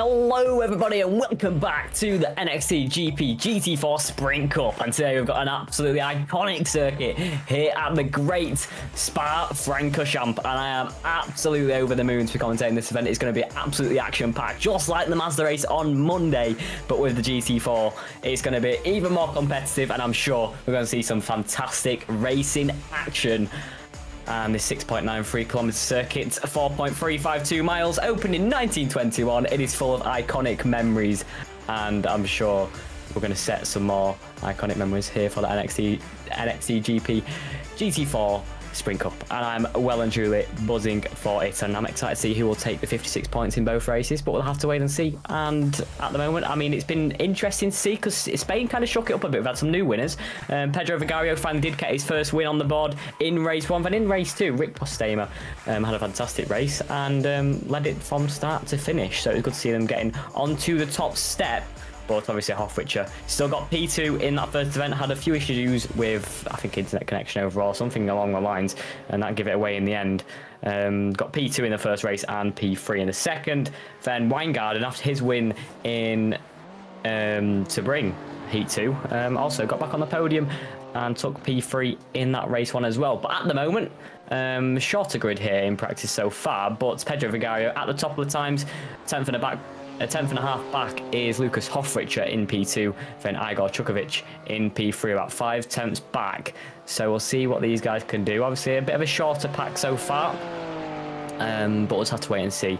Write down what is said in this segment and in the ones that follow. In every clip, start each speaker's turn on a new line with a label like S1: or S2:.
S1: Hello everybody and welcome back to the NXTGP GT4 Sprint Cup, and today we've got an absolutely iconic circuit here at the great Spa-Francorchamps, and I am absolutely over the moon to be commentating this event. It's going to be absolutely action-packed, just like the Mazda race on Monday, but with the GT4 it's going to be even more competitive, and I'm sure we're going to see some fantastic racing action. And this 6.93 kilometer circuit, 4.352 miles, opened in 1921. It is full of iconic memories, and I'm sure we're going to set some more iconic memories here for the NXTGP GT4 Sprint Cup, and I'm well and truly buzzing for it, and I'm excited to see who will take the 56 points in both races, but we'll have to wait and see. And at the moment, I mean, it's been interesting to see because Spain kind of shook it up a bit. We've had some new winners. Pedro Vigario finally did get his first win on the board in race 1, then in race 2 Rick Postema had a fantastic race and led it from start to finish, so it was good to see them getting onto the top step. But obviously Hofwitscher still got P2 in that first event, had a few issues with, I think, internet connection overall, something along the lines, and that gave it away in the end. Got P2 in the first race and P3 in the second. Then Weingarten, after his win in Sebring Heat 2, also got back on the podium and took P3 in that race 1 as well. But at the moment, shorter grid here in practice so far, but Pedro Vigario at the top of the times, 10th in the back. A 10th and a half back is Lucas Hofwitscher in P2, then Igor Chukovic in P3, about 5 tenths back. So we'll see what these guys can do. Obviously a bit of a shorter pack so far, but we'll just have to wait and see,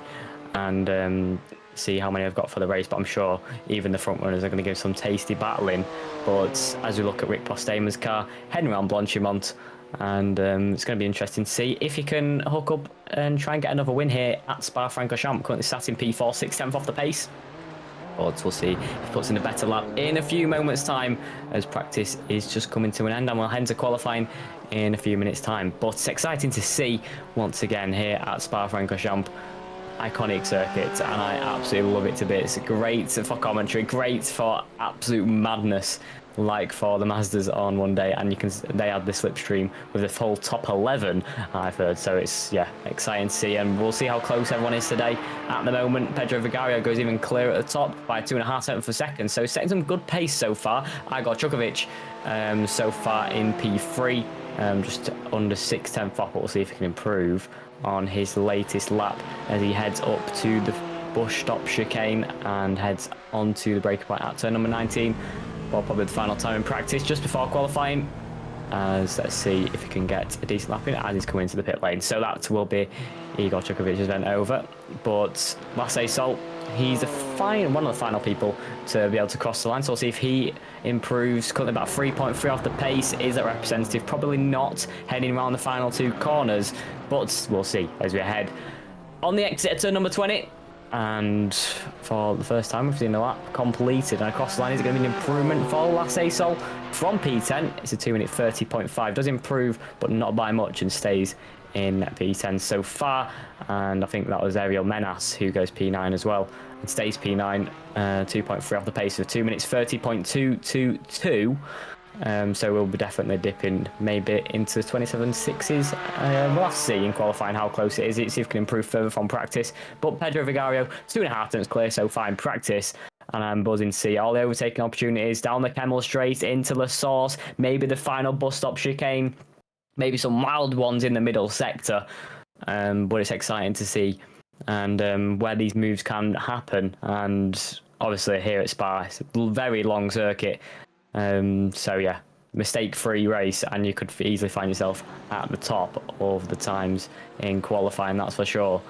S1: and see how many I've got for the race. But I'm sure even the front runners are going to give some tasty battling. But as we look at Rick Postema's car heading around Blanchimont, and it's going to be interesting to see if he can hook up and try and get another win here at Spa-Francorchamps. Currently sat in P4, 6/10 off the pace. But we'll see if he puts in a better lap in a few moments' time, as practice is just coming to an end, and we'll head to qualifying in a few minutes' time. But it's exciting to see once again here at Spa-Francorchamps. Iconic circuit, and I absolutely love it to bits. Great for commentary, great for absolute madness, like for the Mazdas on one day, and they had the slipstream with the full top 11, I've heard. So it's, yeah, exciting to see, and we'll see how close everyone is today. At the moment, Pedro Vigario goes even clear at the top by 2.5 seconds per second, so setting some good pace so far. Igor Chukovic so far in P3, just under 6/10 off, but we'll see if he can improve on his latest lap as he heads up to the bush stop chicane and heads onto the breaker point at turn number 19. Well, probably the final time in practice just before qualifying, as let's see if he can get a decent lap in as he's coming into the pit lane. So that will be Igor Chukovic's event over. But Seizoen, he's one of the final people to be able to cross the line, so we'll see if he improves. Currently about 3.3 off the pace. Is that representative? Probably not, heading around the final 2 corners, but we'll see as we head on the exit at turn number 20. And for the first time we've seen the lap completed, and across the line is going to be an improvement for Seizoen from P10. It's a 2-minute 30.5, does improve but not by much, and stays in P10 so far. And I think that was Ariel Menas who goes P9 as well and stays P9, 2.3 off the pace of 2 minutes 30.222. So we'll be definitely dipping maybe into the 27.6s. We'll have to see in qualifying how close it is, see if we can improve further from practice. But Pedro Vigario, 2.5 tenths clear so far in practice, and I'm buzzing to see all the overtaking opportunities down the Kemmel Straight into the Source, maybe the final bus stop chicane, maybe some wild ones in the middle sector. But it's exciting to see, and where these moves can happen. And obviously here at Spa, it's a very long circuit. So yeah, mistake-free race, and you could easily find yourself at the top of the times in qualifying, that's for sure.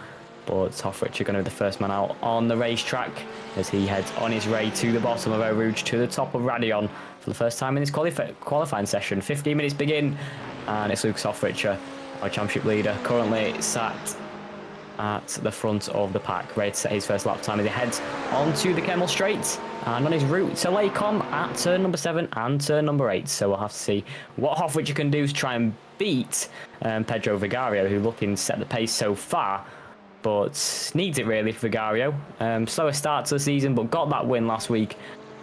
S1: But Hofwitscher going to be the first man out on the racetrack as he heads on his way to the bottom of Eau Rouge, to the top of Radion for the first time in his qualifying session. 15 minutes begin, and it's Lucas Hofwitscher, our championship leader, currently sat at the front of the pack, ready to set his first lap time as he heads onto the Kemmel Straight and on his route to Welkom at turn number 7 and turn number 8. So we'll have to see what Hofwitscher can do to try and beat Pedro Vigario, who looking to set the pace so far, but needs it really for Vigario. Slower start to the season, but got that win last week,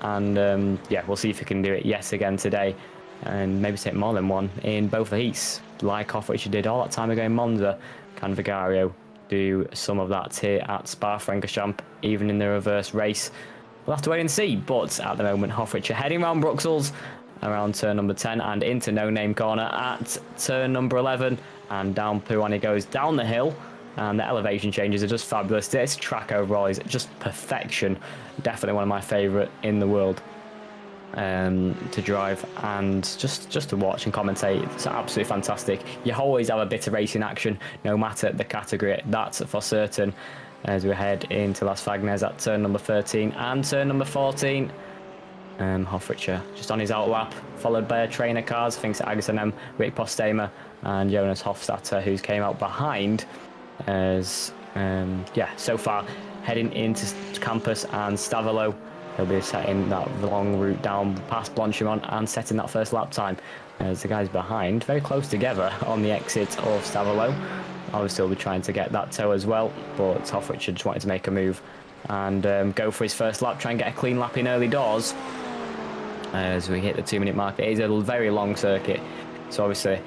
S1: and yeah, we'll see if he can do it yet again today, and maybe take more than one in both the heats, like Hofwitscher did all that time ago in Monza. Can Vigario do some of that here at Spa-Francorchamps, even in the reverse race. We'll have to wait and see, but at the moment, Hofrichter heading around Bruxelles, around turn number 10 and into No Name Corner at turn number 11, and down Puani goes down the hill, and the elevation changes are just fabulous. This track overall is just perfection. Definitely one of my favourite in the world to drive, and just to watch and commentate. It's absolutely fantastic. You always have a bit of racing action, no matter the category, that's for certain. As we head into Las Fagnes at turn number 13 and turn number 14. Hofrichter just on his outlap, followed by a train of cars. I think it's Agnes, Rick Postema and Jonas Hofstadter, who's came out behind. As so far heading into Campus and Stavolo, he'll be setting that long route down past Blanchimont and setting that first lap time. As the guys behind, very close together on the exit of Stavolo. Obviously, we'll be trying to get that toe as well, but Hofrichter just wanted to make a move and go for his first lap, try and get a clean lap in early doors. As we hit the 2-minute mark, it is a very long circuit, so obviously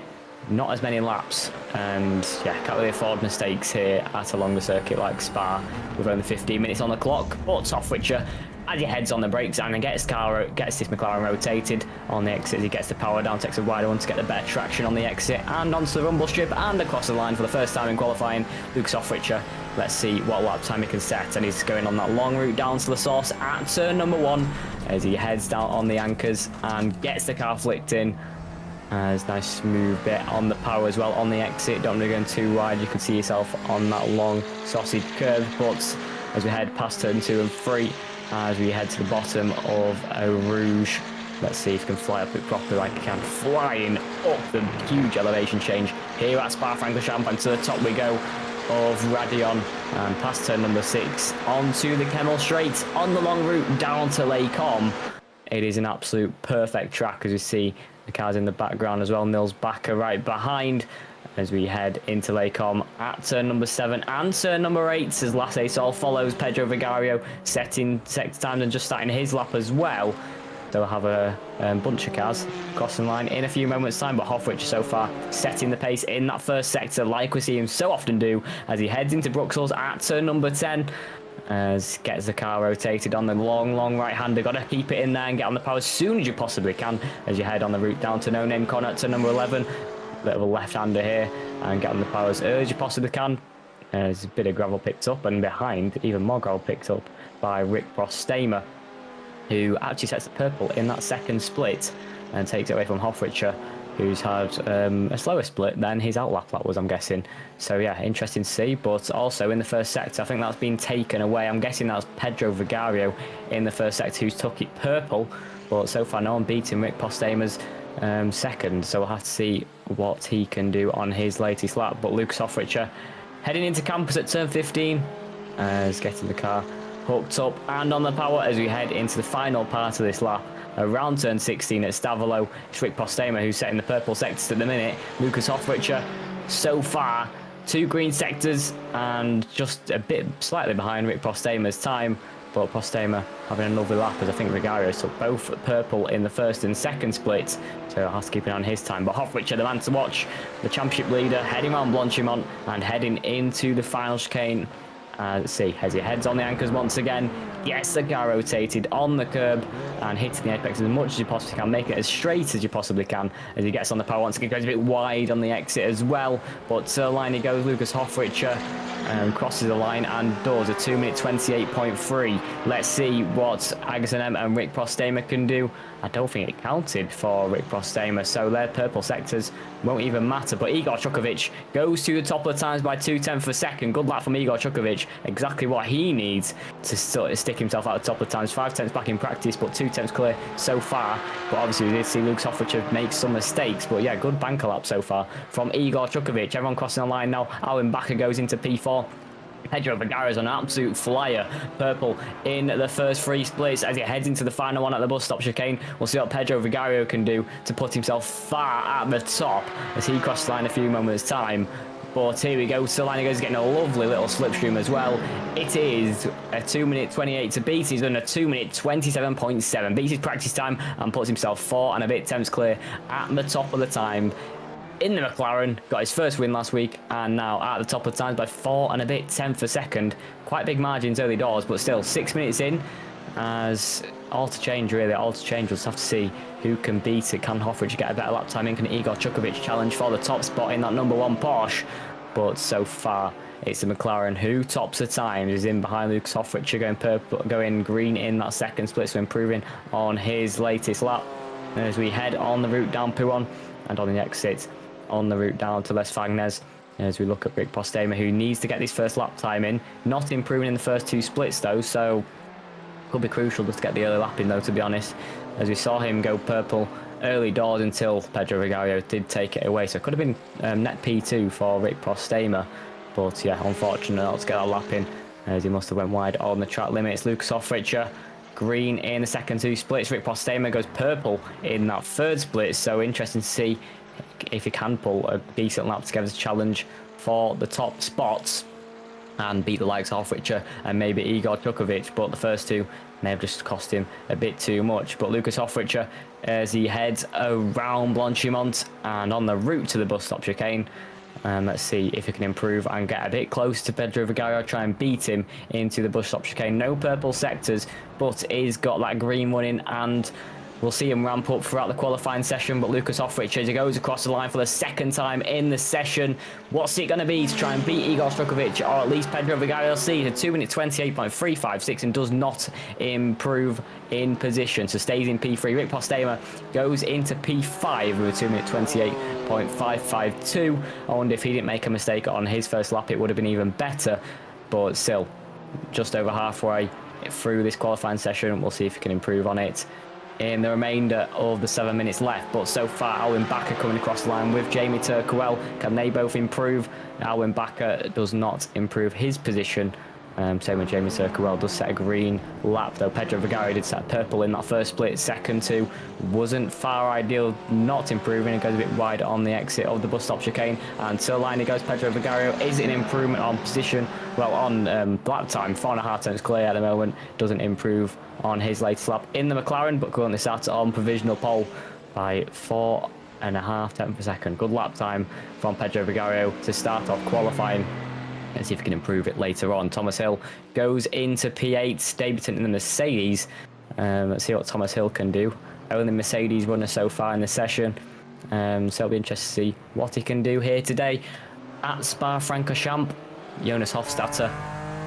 S1: not as many laps, and can't really afford mistakes here at a longer circuit like Spa with only 15 minutes on the clock. But Hofrichter, as he heads on the brakes and gets this McLaren rotated on the exit, he gets the power down, takes a wider one to get the better traction on the exit and onto the rumble strip and across the line for the first time in qualifying. Lucas Hofrichter, let's see what lap time he can set, and he's going on that long route down to the source at turn number 1 as he heads down on the anchors and gets the car flicked in. There's a nice smooth bit on the power as well on the exit. Don't want to go too wide, you can see yourself on that long sausage curve. But as we head past turn 2 and 3, as we head to the bottom of Eau Rouge, let's see if he can fly up it properly like he can. Flying up the huge elevation change here at Spa-Francorchamps, and to the top we go of Radion, and past turn number 6 onto the Kemmel Straight on the long route down to Welkom. It is an absolute perfect track, as you see the cars in the background as well. Nils Bakker right behind as we head into Welkom at turn number 7 and turn number 8 as Lasse Sol follows Pedro Vigario, setting sector times and just starting his lap as well. They'll have a bunch of cars crossing the line in a few moments time, but Hofrichter so far setting the pace in that first sector like we see him so often do as he heads into Bruxelles at turn number 10. As gets the car rotated on the long right-hander. Got to keep it in there and get on the power as soon as you possibly can as you head on the route down to No Name Corner to number 11. Bit of a left-hander here and get on the power as early as you possibly can. There's a bit of gravel picked up, and behind even more gravel picked up by Rick Postema, who actually sets the purple in that second split and takes it away from Hofrichter, who's had a slower split than his outlap lap was, I'm guessing. So yeah, interesting to see. But also in the first sector, I think that's been taken away. I'm guessing that's Pedro Vigario in the first sector who's took it purple, but so far no one beating Rick Postema's second, so we'll have to see what he can do on his latest lap. But Lucas Hofrichter heading into Campus at turn 15 is getting the car hooked up and on the power as we head into the final part of this lap around turn 16 at Stavolo. It's Rick Postema who's setting the purple sectors at the minute. Lucas Hofrichter so far 2 green sectors and just a bit slightly behind Rick Postema's time, but Postema having a lovely lap as I think Vigario took both purple in the first and second splits, so I'll have to keep an eye on his time. But Hofrichter, the man to watch, the championship leader, heading around Blanchimont and heading into the final chicane. Let's see, as he heads on the anchors once again, gets the car rotated on the curb and hitting the apex as much as you possibly can, making it as straight as you possibly can as he gets on the power once again. Goes a bit wide on the exit as well, but to the line he goes. Lucas Hofrichter crosses the line and does a 2-minute 28.3. Let's see what Agnes and Rick Postema can do. I don't think it counted for Rick Postema, so their purple sectors won't even matter. But Igor Chukovic goes to the top of the times by 2/10 of a second. Good lap from Igor Chukovic, exactly what he needs to stick himself out the top of the times. 5/10 back in practice, but 2/10 clear so far. But obviously we did see Lucas Hofrichter make some mistakes, but yeah, good banker lap so far from Igor Chukovic. Everyone crossing the line now. Alan Bakker goes into P4. Pedro Vigario is on an absolute flyer, purple in the first 3 splits as he heads into the final one at the bus stop chicane. We'll see what Pedro Vigario can do to put himself far at the top as he crosses the line a few moments time. But here we go, Solani goes getting a lovely little slipstream as well. It is a 2-minute 28 to beat. He's done a 2-minute 27.7. Beats his practice time and puts himself 4 and a bit tenths clear at the top of the time. in the McLaren, got his first win last week, and now at the top of times by 4 and a bit, 10th a second. Quite big margins early doors, but still 6 minutes in. As all to change, really, all to change. We'll just have to see who can beat it. Can Hoffridge get a better lap time in? Can Igor Chukovic challenge for the top spot in that number 1 Porsche? But so far, it's the McLaren who tops the times. Is in behind Lucas Hoffridge, going purple, going green in that second split, so improving on his latest lap. As we head on the route down Pouon and on the exit on the route down to Les Fagnes. As we look at Rick Postema, who needs to get this first lap time in. Not improving in the first 2 splits though, so could be crucial just to get the early lap in though, to be honest. As we saw him go purple early doors until Pedro Vigario did take it away. So it could have been net P2 for Rick Postema. But yeah, unfortunate not to get that lap in, as he must have went wide on the track limits. Lucas Hoffridge green in the second 2 splits. Rick Postema goes purple in that 3rd split. So interesting to see if he can pull a decent lap together to challenge for the top spots and beat the likes of Hoffridge and maybe Igor Chukovic. But the first 2 may have just cost him a bit too much. But Lucas Hoffridge, as he heads around Blanchimont and on the route to the bus stop chicane, let's see if he can improve and get a bit close to Pedro Vigario, try and beat him into the bus stop chicane. No purple sectors, but he's got that green one in, and we'll see him ramp up throughout the qualifying session. But Lucas Hoffridge, as he goes across the line for the 2nd time in the session, what's it going to be to try and beat Igor Strukovic, or at least Pedro Vigario? See, a 2-minute 28.356 and does not improve in position, so stays in P3. Rick Postema goes into P5 with a 2-minute 28.552. I wonder if he didn't make a mistake on his first lap, it would have been even better. But still, just over halfway through this qualifying session, we'll see if he can improve on it in the remainder of the 7 minutes left. But so far, Alwyn Bakker coming across the line with Jamie Turkwell. Can they both improve? Alwyn Bakker does not improve his position. Same with Jamie Turkwell, does set a green lap though. Pedro Vigario did set purple in that first split. Second 2 wasn't far ideal, not improving. It goes a bit wide on the exit of the bus stop chicane, and to the line he goes. Pedro Vigario is an improvement on position, well, on lap time. 4.5 turns clear at the moment, doesn't improve on his latest lap in the McLaren, but currently sat on provisional pole by 4.5 tenths per second. Good lap time from Pedro Vigario to start off qualifying. Let's see if he can improve it later on. Thomas Hill goes into P8, debutant in the Mercedes. Let's see what Thomas Hill can do. Only Mercedes runner so far in the session. So it'll be interesting to see what he can do here today at Spa-Francorchamps. Jonas Hofstadter.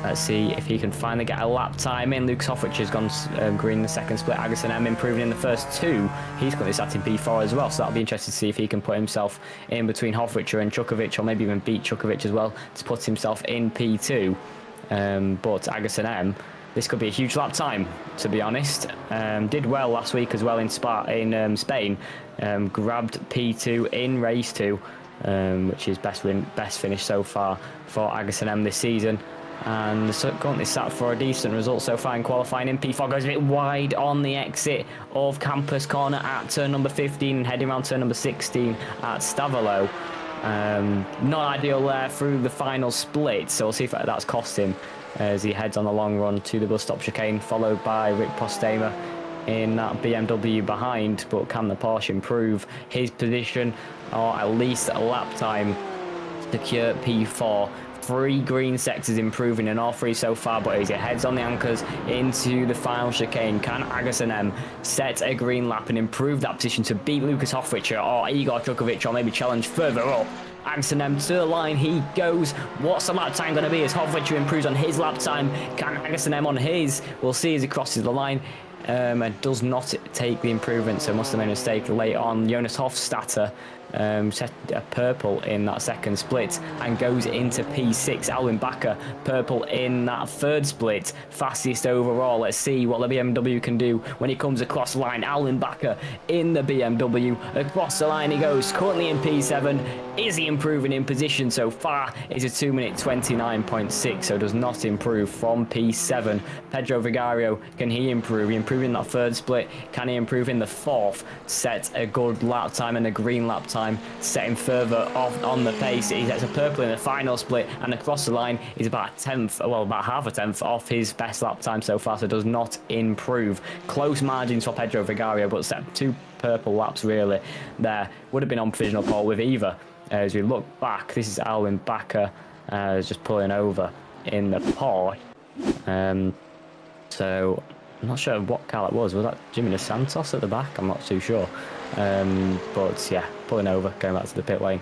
S1: Let's see if he can finally get a lap time in. Lucas Hoffridge has gone green in the second split. Agason M improving in the first 2. He's currently sat in P4 as well, so that'll be interesting to see if he can put himself in between Hoffridge and Chukovic, or maybe even beat Chukovic as well to put himself in P2. But Agason M, this could be a huge lap time, to be honest. Did well last week as well in Spain. Grabbed P2 in race 2, which is best finish so far for Agason M this season. And currently sat for a decent result so far in qualifying. In P4 goes a bit wide on the exit of Campus Corner at turn number 15 and heading around turn number 16 at Stavolo. Not ideal there through the final split, so we'll see if that's cost him as he heads on the long run to the bus stop chicane, followed by Rick Postema in that BMW behind. But can the Porsche improve his position, or at least a lap time to secure P4? 3 green sectors improving in all 3 so far, but as he heads on the anchors into the final chicane, can Agason M set a green lap and improve that position to beat Lucas Hoffridge or Igor Chukovic, or maybe challenge further up? Agason M to the line he goes. What's the lap time going to be as Hoffridge improves on his lap time? Can Agason M on his? We'll see as he crosses the line. And does not take the improvement, so must have made a mistake late on. Jonas Hofstadter set a purple in that second split and goes into P6. Alwyn Bakker purple in that third split, fastest overall. Let's see what the BMW can do when he comes across the line. Alwyn Bakker in the BMW, across the line he goes, currently in P7. Is he improving in position so far? Is a 2-minute 29.6, so does not improve from P7. Pedro Vigario, can he improve? He improved in that third split. Can he improve in the fourth? Set a good lap time and a green lap time time, setting further off on the pace. He gets a purple in the final split, and across the line, he's about a tenth, well, about half a tenth off his best lap time so far, so does not improve. Close margins for Pedro Vigario, but set 2 purple laps really there. Would have been on provisional pole with either. As we look back, this is Alwyn Bakker just pulling over in the Porsche. So I'm not sure what car that was. Was that Jimmy De Santos at the back? I'm not too sure. But yeah, pulling over, going back to the pit lane.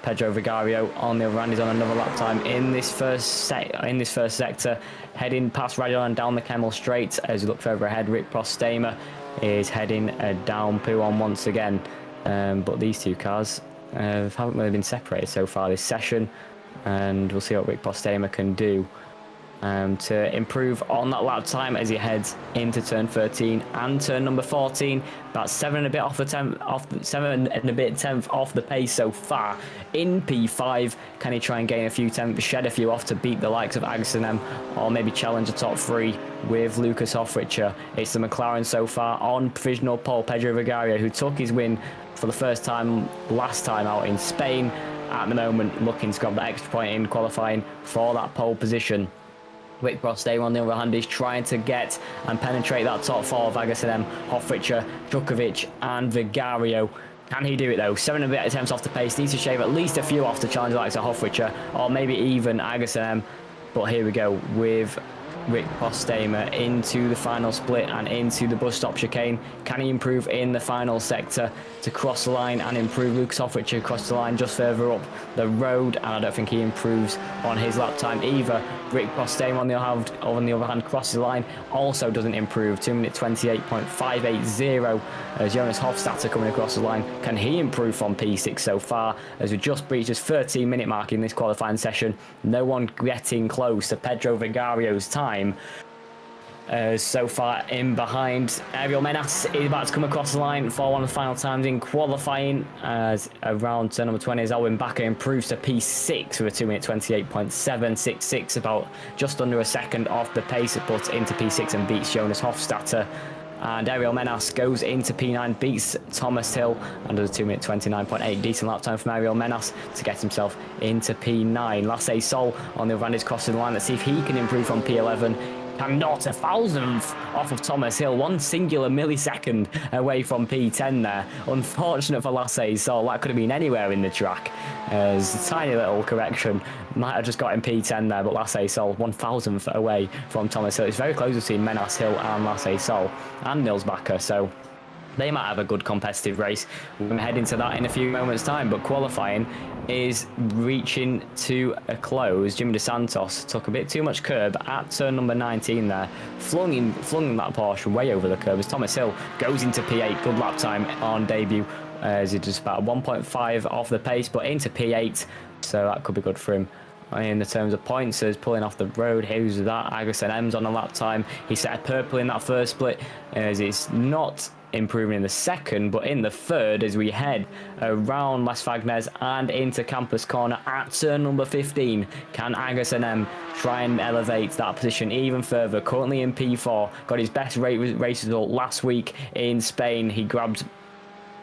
S1: Pedro Vigario on the other hand is on another lap time in this first sector, heading past Radulan down the Kemmel Straight. As we look further ahead, Rick Prostema is heading down Pouhon once again. But these two cars haven't really been separated so far this session, and we'll see what Rick Postema can do to improve on that lap time as he heads into turn 13 and turn number 14. About 7 and a bit off the 10th off the pace so far in P5. Can he try and gain a few tenths, shed a few off to beat the likes of Agson, or maybe challenge the top 3 with Lucas Hoffrichter? It's the McLaren so far on provisional pole. Pedro Vigario, who took his win for the first time last time out in Spain, at the moment looking to grab that extra point in qualifying for that pole position. Rick Prostema on the other hand is trying to get and penetrate that top 4 of Agassem, Hoffrichter, Djukovic and Vigario. Can he do it though? 7 and a bit attempts off the pace, needs to shave at least a few off to challenge the likes of Hoffrichter or maybe even Agassem. But here we go with Rick Postema into the final split and into the bus stop chicane. Can he improve in the final sector to cross the line and improve? Lucas Hoffrichter across the line just further up the road, and I don't think he improves on his lap time either. Rick Postema on the other hand crosses the line, also doesn't improve. 2 minute 28.580 as Jonas Hofstadter coming across the line. Can he improve from P6 so far, as we just breached his 13-minute mark in this qualifying session? No one getting close to Pedro Vigario's time. So far in behind, Ariel Menas is about to come across the line for one of the final times in qualifying, as around turn number 20 as Alwyn Bakker improves to P6 with a 2 minute 28.766, about just under a second off the pace, but into P6 and beats Jonas Hofstadter. And Ariel Menas goes into P9, beats Thomas Hill and does a 2 minute 29.8. Decent lap time from Ariel Menas to get himself into P9. Lasse Sol on the other hand is crossing the line. Let's see if he can improve from P11. Cannot, a thousandth off of Thomas Hill, 1 singular millisecond away from P10 there. Unfortunate for Lasse Sol, that could have been anywhere in the track. As a tiny little correction, might have just got in P10 there, but Lasse Sol 1,000th away from Thomas Hill. It's very close between Menas Hill and Lasse Sol and Nils Bakker, so they might have a good competitive race. We're going to head into that in a few moments' time, but qualifying is reaching to a close. Jimmy De Santos took a bit too much curb at turn number 19 there, flung that Porsche way over the curb as Thomas Hill goes into P8. Good lap time on debut, as he just about 1.5 off the pace, but into P8, so that could be good for him. In the terms of points, as pulling off the road, who's that? Agassem M's on the lap time. He set a purple in that first split, as it's not improving in the second, but in the third as we head around Las Fagnes and into Campus Corner at turn number 15. Can Agassem M try and elevate that position even further? Currently in P4, got his best race result last week in Spain. He grabbed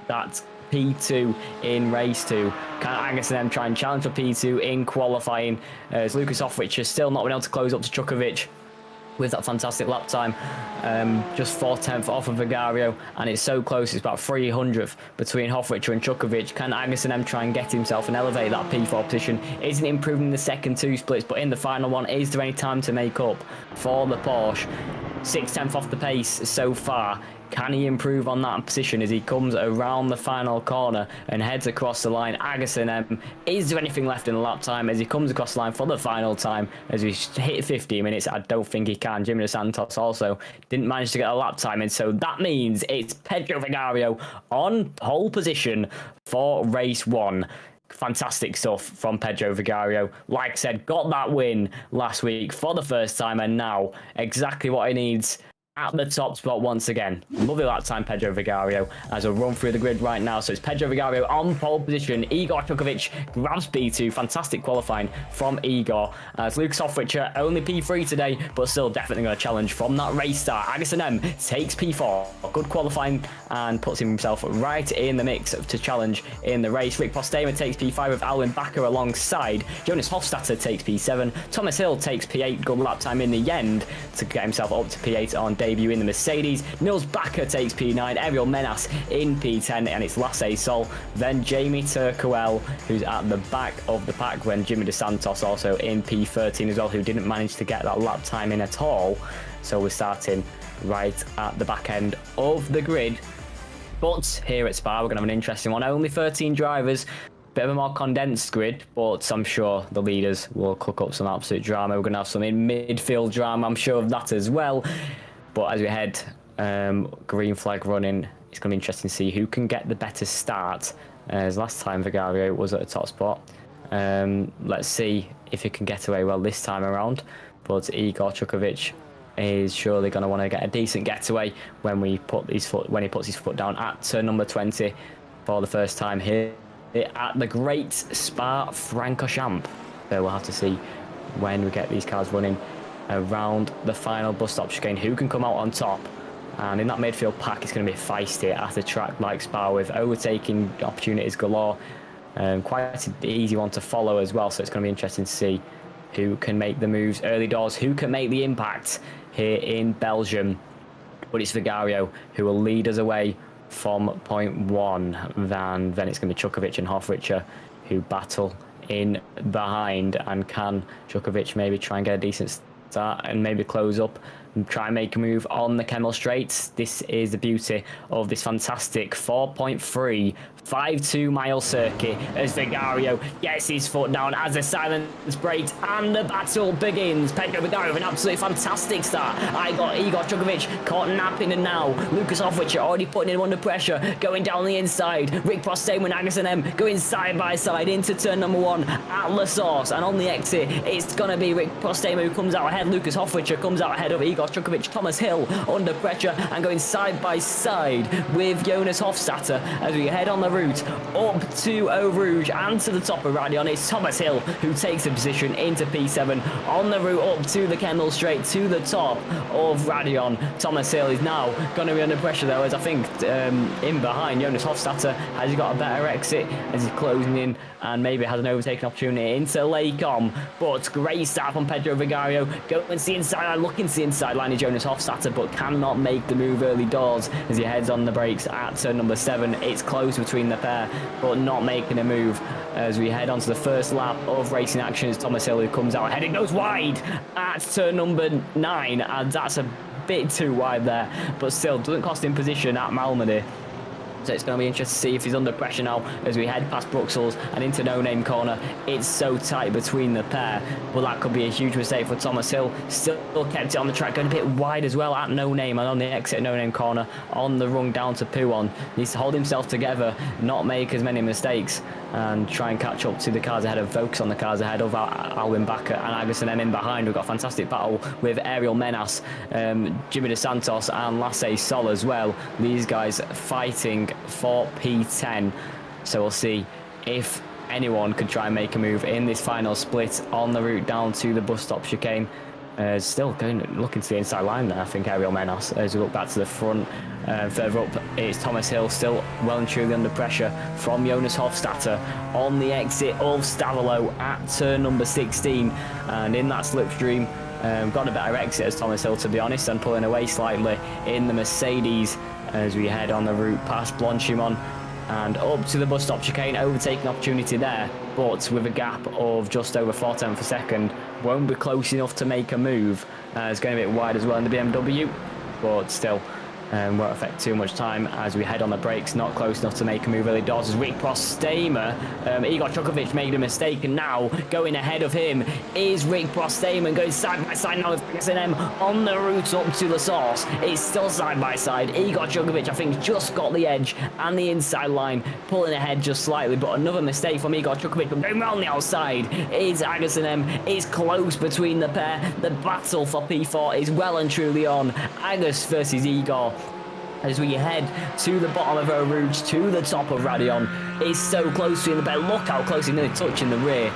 S1: that P2 in race 2. Can Agassem try and challenge for P2 in qualifying, as Lucas Hoffrich has still not been able to close up to Djukovic with that fantastic lap time, just 4/10 off of Vigario, and it's so close. It's about 300th between Hoffrichter and Djukovic. Can Agassem try and get himself and elevate that P4 position? Isn't improving the second 2 splits, but in the final one, is there any time to make up for the Porsche? 6/10 off the pace so far. Can he improve on that position as he comes around the final corner and heads across the line? Agassem, is there anything left in the lap time as he comes across the line for the final time? As we hit 50 minutes, I don't think he can. Jimmy De Santos also didn't manage to get a lap time in, so that means it's Pedro Vigario on pole position for race 1. Fantastic stuff from Pedro Vigario. Like I said, got that win last week for the first time, and now exactly what he needs at the top spot once again. Lovely lap time, Pedro Vigario, as we'll run through the grid right now. So it's Pedro Vigario on pole position. Igor Chukovic grabs P2. Fantastic qualifying from Igor. As Lucas Hoffrichter, only P3 today, but still definitely going to challenge from that race start. Agasson M takes P4. Good qualifying and puts himself right in the mix to challenge in the race. Rick Postema takes P5 with Alwin Bakker alongside. Jonas Hofstadter takes P7. Thomas Hill takes P8. Good lap time in the end to get himself up to P8 on debut in the Mercedes. Nils Bakker takes P9, Ariel Menas in P10, and it's Lasse Sol. Then Jamie Turkowell, who's at the back of the pack, when Jimmy DeSantos also in P13 as well, who didn't manage to get that lap time in at all. So we're starting right at the back end of the grid. But here at Spa, we're going to have an interesting one. Only 13 drivers. Bit of a more condensed grid, but I'm sure the leaders will cook up some absolute drama. We're going to have some in midfield drama, I'm sure of that as well. But as we head green flag running, it's going to be interesting to see who can get the better start. As last time Vigario was at the top spot. Let's see if he can get away well this time around. But Igor Chukovic is surely going to want to get a decent getaway when he puts his foot down at turn number 20 for the first time here at the great Spa-Francorchamps. So we'll have to see when we get these cars running around the final bus stop chicane who can come out on top. And in that midfield pack, it's going to be feisty at a track like Spa with overtaking opportunities galore. Quite an easy one to follow as well, so it's going to be interesting to see who can make the moves early doors, who can make the impact here in Belgium. But it's Vigario who will lead us away from point one. Then it's going to be Chukovic and Hoffrichter who battle in behind. And can Chukovic maybe try and get a decent start and maybe close up and try and make a move on the Kemmel Straights? This is the beauty of this fantastic 4.352 mile circuit as Vigario gets his foot down as the silence breaks and the battle begins. Pedro Vigario with an absolutely fantastic start. I got Igor Chukovic caught napping, and now Lucas Hoffrichter already putting him under pressure, going down the inside. Rick Prostame and Agasson M going side by side into turn number 1 at La Source, and on the exit it's going to be Rick Prostame who comes out ahead. Lucas Hoffrichter comes out ahead of Igor Chukovic. Thomas Hill under pressure and going side by side with Jonas Hofstadter as we head on the route up to Eau Rouge and to the top of Radion. It's Thomas Hill who takes a position into P7 on the route up to the Kemmel Straight to the top of Radion. Thomas Hill is now going to be under pressure though, as I think in behind Jonas Hofstadter has he got a better exit as he's closing in and maybe has an overtaking opportunity into Welkom. But great start from Pedro Vigario, going to the inside line, looking to the inside line is Jonas Hofstadter, but cannot make the move early doors as he heads on the brakes at turn number 7. It's close between the pair, but not making a move as we head on to the first lap of racing action. As Thomas Hill who comes out ahead and goes wide at turn number 9, and that's a bit too wide there, but still doesn't cost him position at Malmedy. So it's going to be interesting to see if he's under pressure now as we head past Bruxelles and into No Name Corner. It's so tight between the pair. Well, that could be a huge mistake for Thomas Hill. Still kept it on the track, going a bit wide as well at No Name, and on the exit No Name Corner on the rung down to Pouon. Needs to hold himself together, not make as many mistakes, and try and catch up to the cars ahead, of focus on the cars ahead of Alwin Bakker and Agasson M in behind. We've got a fantastic battle with Ariel Menas, Jimmy DeSantos and Lasse Sol as well. These guys fighting for P10. So we'll see if anyone could try and make a move in this final split on the route down to the bus stop chicane. Still looking to the inside line there, I think, Ariel Menas. As we look back to the front, further up, it's Thomas Hill still well and truly under pressure from Jonas Hofstadter on the exit of Stavolo at turn number 16. And in that slipstream, got a better exit as Thomas Hill, to be honest, and pulling away slightly in the Mercedes as we head on the route past Blanchimon and up to the bus stop chicane. Overtaking opportunity there, but with a gap of just over 4 tenths per second, won't be close enough to make a move. It's going a bit wide as well in the BMW, but still won't affect too much time as we head on the brakes. Not close enough to make a move early doors as Rick Prostema. Igor Chukovic made a mistake, and now going ahead of him is Rick Prostema, going side by side now with S&M on the route up to the source. It's still side by side. Igor Chukovic, I think, just got the edge and the inside line, pulling ahead just slightly, but another mistake from Igor Chukovic. Going round the outside is Agus&M. It's close between the pair. The battle for P4 is well and truly on. Agus versus Igor as we head to the bottom of our route, to the top of Radion. It's so close to the pair. Look how close he's nearly touching the rear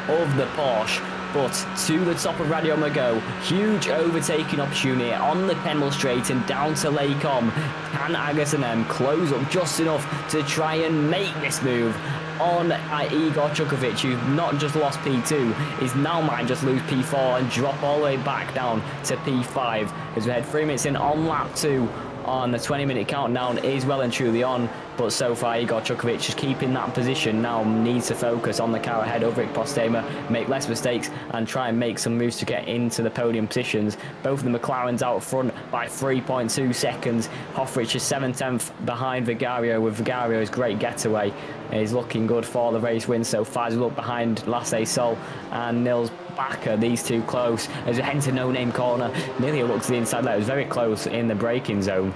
S1: of the Porsche. But to the top of Radion we go. Huge overtaking opportunity on the Kendall Straight and down to Welkom. Can Agus&M close up just enough to try and make this move on Igor Chukovic, who's not just lost P2, is now might just lose P4 and drop all the way back down to P5 as we head 3 minutes in on lap 2. On the 20-minute countdown is well and truly on, but so far Igor Chukovic is keeping that position. Now needs to focus on the car ahead of Rick Prostema, make less mistakes and try and make some moves to get into the podium positions. Both of the McLarens out front by 3.2 seconds. Hoffrich is 7/10 behind Vigario, with Vigario's great getaway. He's looking good for the race win so far as we look behind Lasse Sol and Nils Bakker, these two close as we head into No Name corner. Nearly a look to the inside there. It was very close in the braking zone,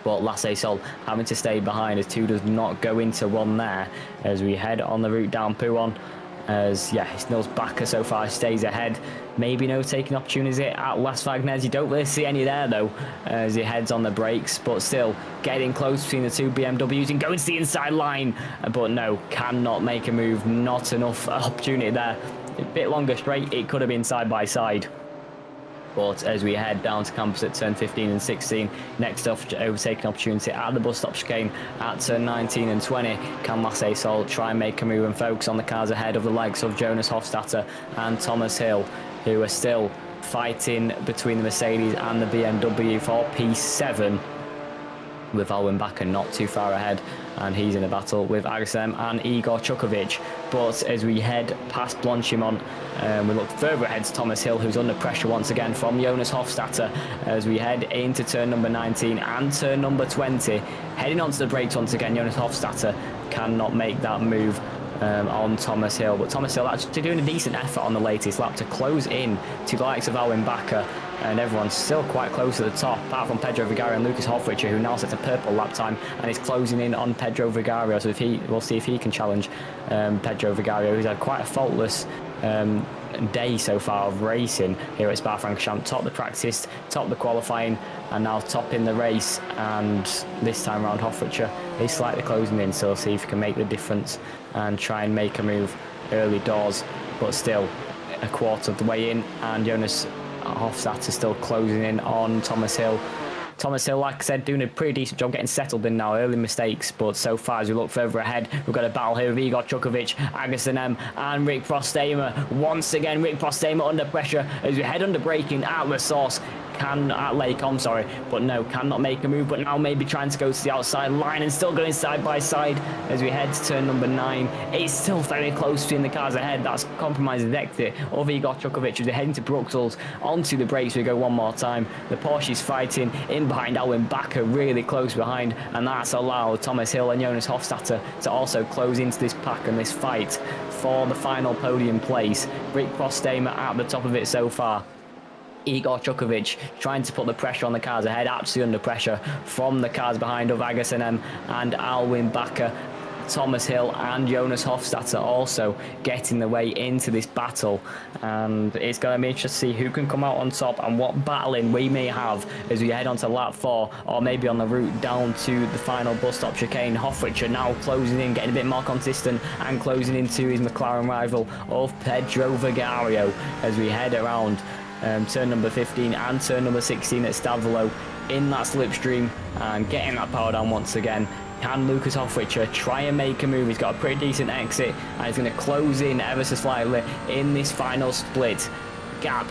S1: but Lasse Sol having to stay behind as 2 does not go into 1 there as we head on the route down Pouon. As it's Nils Bakker so far stays ahead. Maybe no taking opportunities at Las Wagnes. You don't really see any there though as he heads on the brakes, but still getting close between the 2 BMWs and going to the inside line, but no, cannot make a move. Not enough opportunity there. A bit longer straight, it could have been side by side. But as we head down to campus at turn 15 and 16, next off overtaking opportunity at the bus stop chicane at turn 19 and 20. Can Lasse Sol try and make a move and focus on the cars ahead of the likes of Jonas Hofstadter and Thomas Hill, who are still fighting between the Mercedes and the BMW for P7, with Alwyn Bakker not too far ahead, and he's in a battle with Agus&M and Igor Chukovic. But as we head past Blanchimont, we look further ahead to Thomas Hill, who's under pressure once again from Jonas Hofstadter as we head into turn number 19 and turn number 20. Heading onto the brakes once again, Jonas Hofstadter cannot make that move on Thomas Hill, but Thomas Hill actually doing a decent effort on the latest lap to close in to the likes of Alwyn Bakker, and everyone's still quite close to the top apart from Pedro Vigario and Lucas Hoffricher, who now sets a purple lap time and is closing in on Pedro Vigario. So we'll see if he can challenge Pedro Vigario, who's had quite a faultless day so far of racing here at Spa-Francorchamps. Top the practice, top the qualifying, and now top in the race. And this time around Hoffricher is slightly closing in, so we'll see if he can make the difference and try and make a move early doors, but still a quarter of the way in, and Jonas Hofstadter still closing in on Thomas Hill. Thomas Hill, like I said, doing a pretty decent job getting settled in now. Early mistakes, but so far as we look further ahead, we've got a battle here with Igor Chukovic, Agus&M and Rick Prostema. Once again, Rick Prostema under pressure as we head under braking at the source. At Welkom, sorry, but no, cannot make a move, but now maybe trying to go to the outside line and still going side by side as we head to turn number 9. It's still very close between the cars ahead. That's compromising the exit of Igor Chukovic as they're heading to Bruxelles. Onto the brakes we go one more time. The Porsche is fighting in behind Alwyn Bakker, really close behind, and that's allowed Thomas Hill and Jonas Hofstadter to also close into this pack and this fight for the final podium place. Rick Prostema at the top of it so far. Igor Chukovic trying to put the pressure on the cars ahead, absolutely under pressure from the cars behind of Agus&M and Alwyn Bakker. Thomas Hill and Jonas Hofstadter also getting the way into this battle, and it's going to be interesting to see who can come out on top and what battling we may have as we head on to lap 4, or maybe on the route down to the final bus stop chicane. Hoffricher now closing in, getting a bit more consistent and closing into his McLaren rival of Pedro Vigario as we head around turn number 15 and turn number 16 at Stavolo in that slipstream and getting that power down once again. Can Lucas Hoffricher try and make a move? He's got a pretty decent exit and he's going to close in ever so slightly in this final split. Gap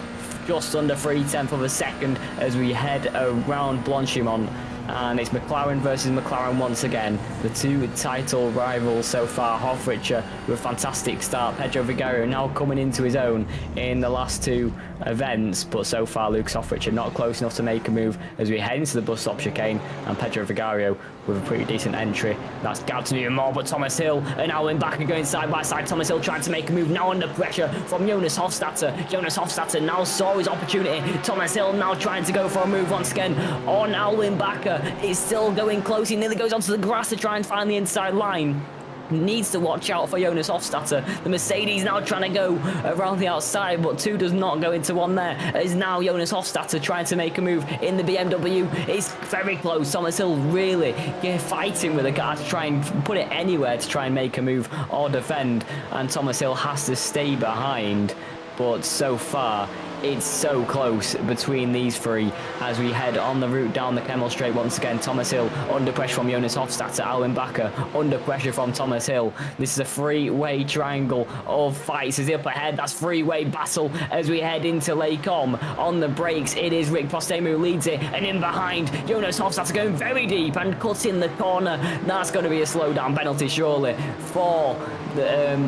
S1: just under 3/10 of a second as we head around Blanchimont. and it's McLaren versus McLaren once again. The two title rivals so far. Hofrichter with a fantastic start. Pedro Vigario now coming into his own in the last two events, but so far Lucas Hofrichter not close enough to make a move as we head into the bus stop chicane, and Pedro Vigario with a pretty decent entry. That's gapped even more, but Thomas Hill and Alwyn Backer going side by side. Thomas Hill trying to make a move, now under pressure from Jonas Hofstadter. Jonas Hofstadter now saw his opportunity. Thomas Hill now trying to go for a move once again on Alwyn Backer. It's still going close. He nearly goes onto the grass to try and find the inside line. Needs to watch out for Jonas Hofstadter. The Mercedes now trying to go around the outside, but two does not go into one there. Is now Jonas Hofstadter trying to make a move in the BMW. It's very close. Thomas Hill really fighting with the car to try and put it anywhere to try and make a move or defend, and Thomas Hill has to stay behind. But so far it's so close between these three as we head on the route down the Kemmel Straight once again. Thomas Hill under pressure from Jonas Hofstadter. Alwyn Backer under pressure from Thomas Hill. This is a three-way triangle of fights. Is up ahead. That's three-way battle as we head into Welkom. On the brakes, it is Rick Postema who leads it, and in behind, Jonas Hofstadter going very deep and cutting the corner. That's going to be a slowdown penalty surely for the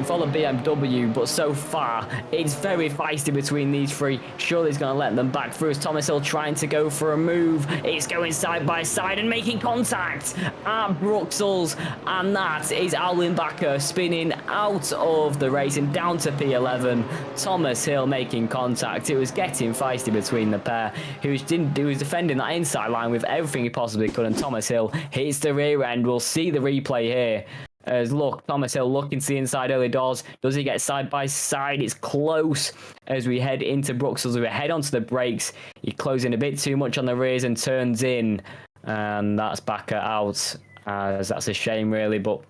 S1: BMW, but so far it's very feisty between these three. Surely he's going to let them back through as Thomas Hill trying to go for a move. It's going side by side and making contact at Bruxelles, and that is Alwyn Backer spinning out of the race and down to P11. Thomas Hill making contact. It was getting feisty between the pair, who was defending that inside line with everything he possibly could, and Thomas Hill hits the rear end. We'll see the replay here. As look, Thomas Hill looking to the inside early doors. Does he get side by side? It's close as we head into Bruxelles. We head onto the brakes. He closing a bit too much on the rears and turns in. And that's Backer out. As that's a shame, really. But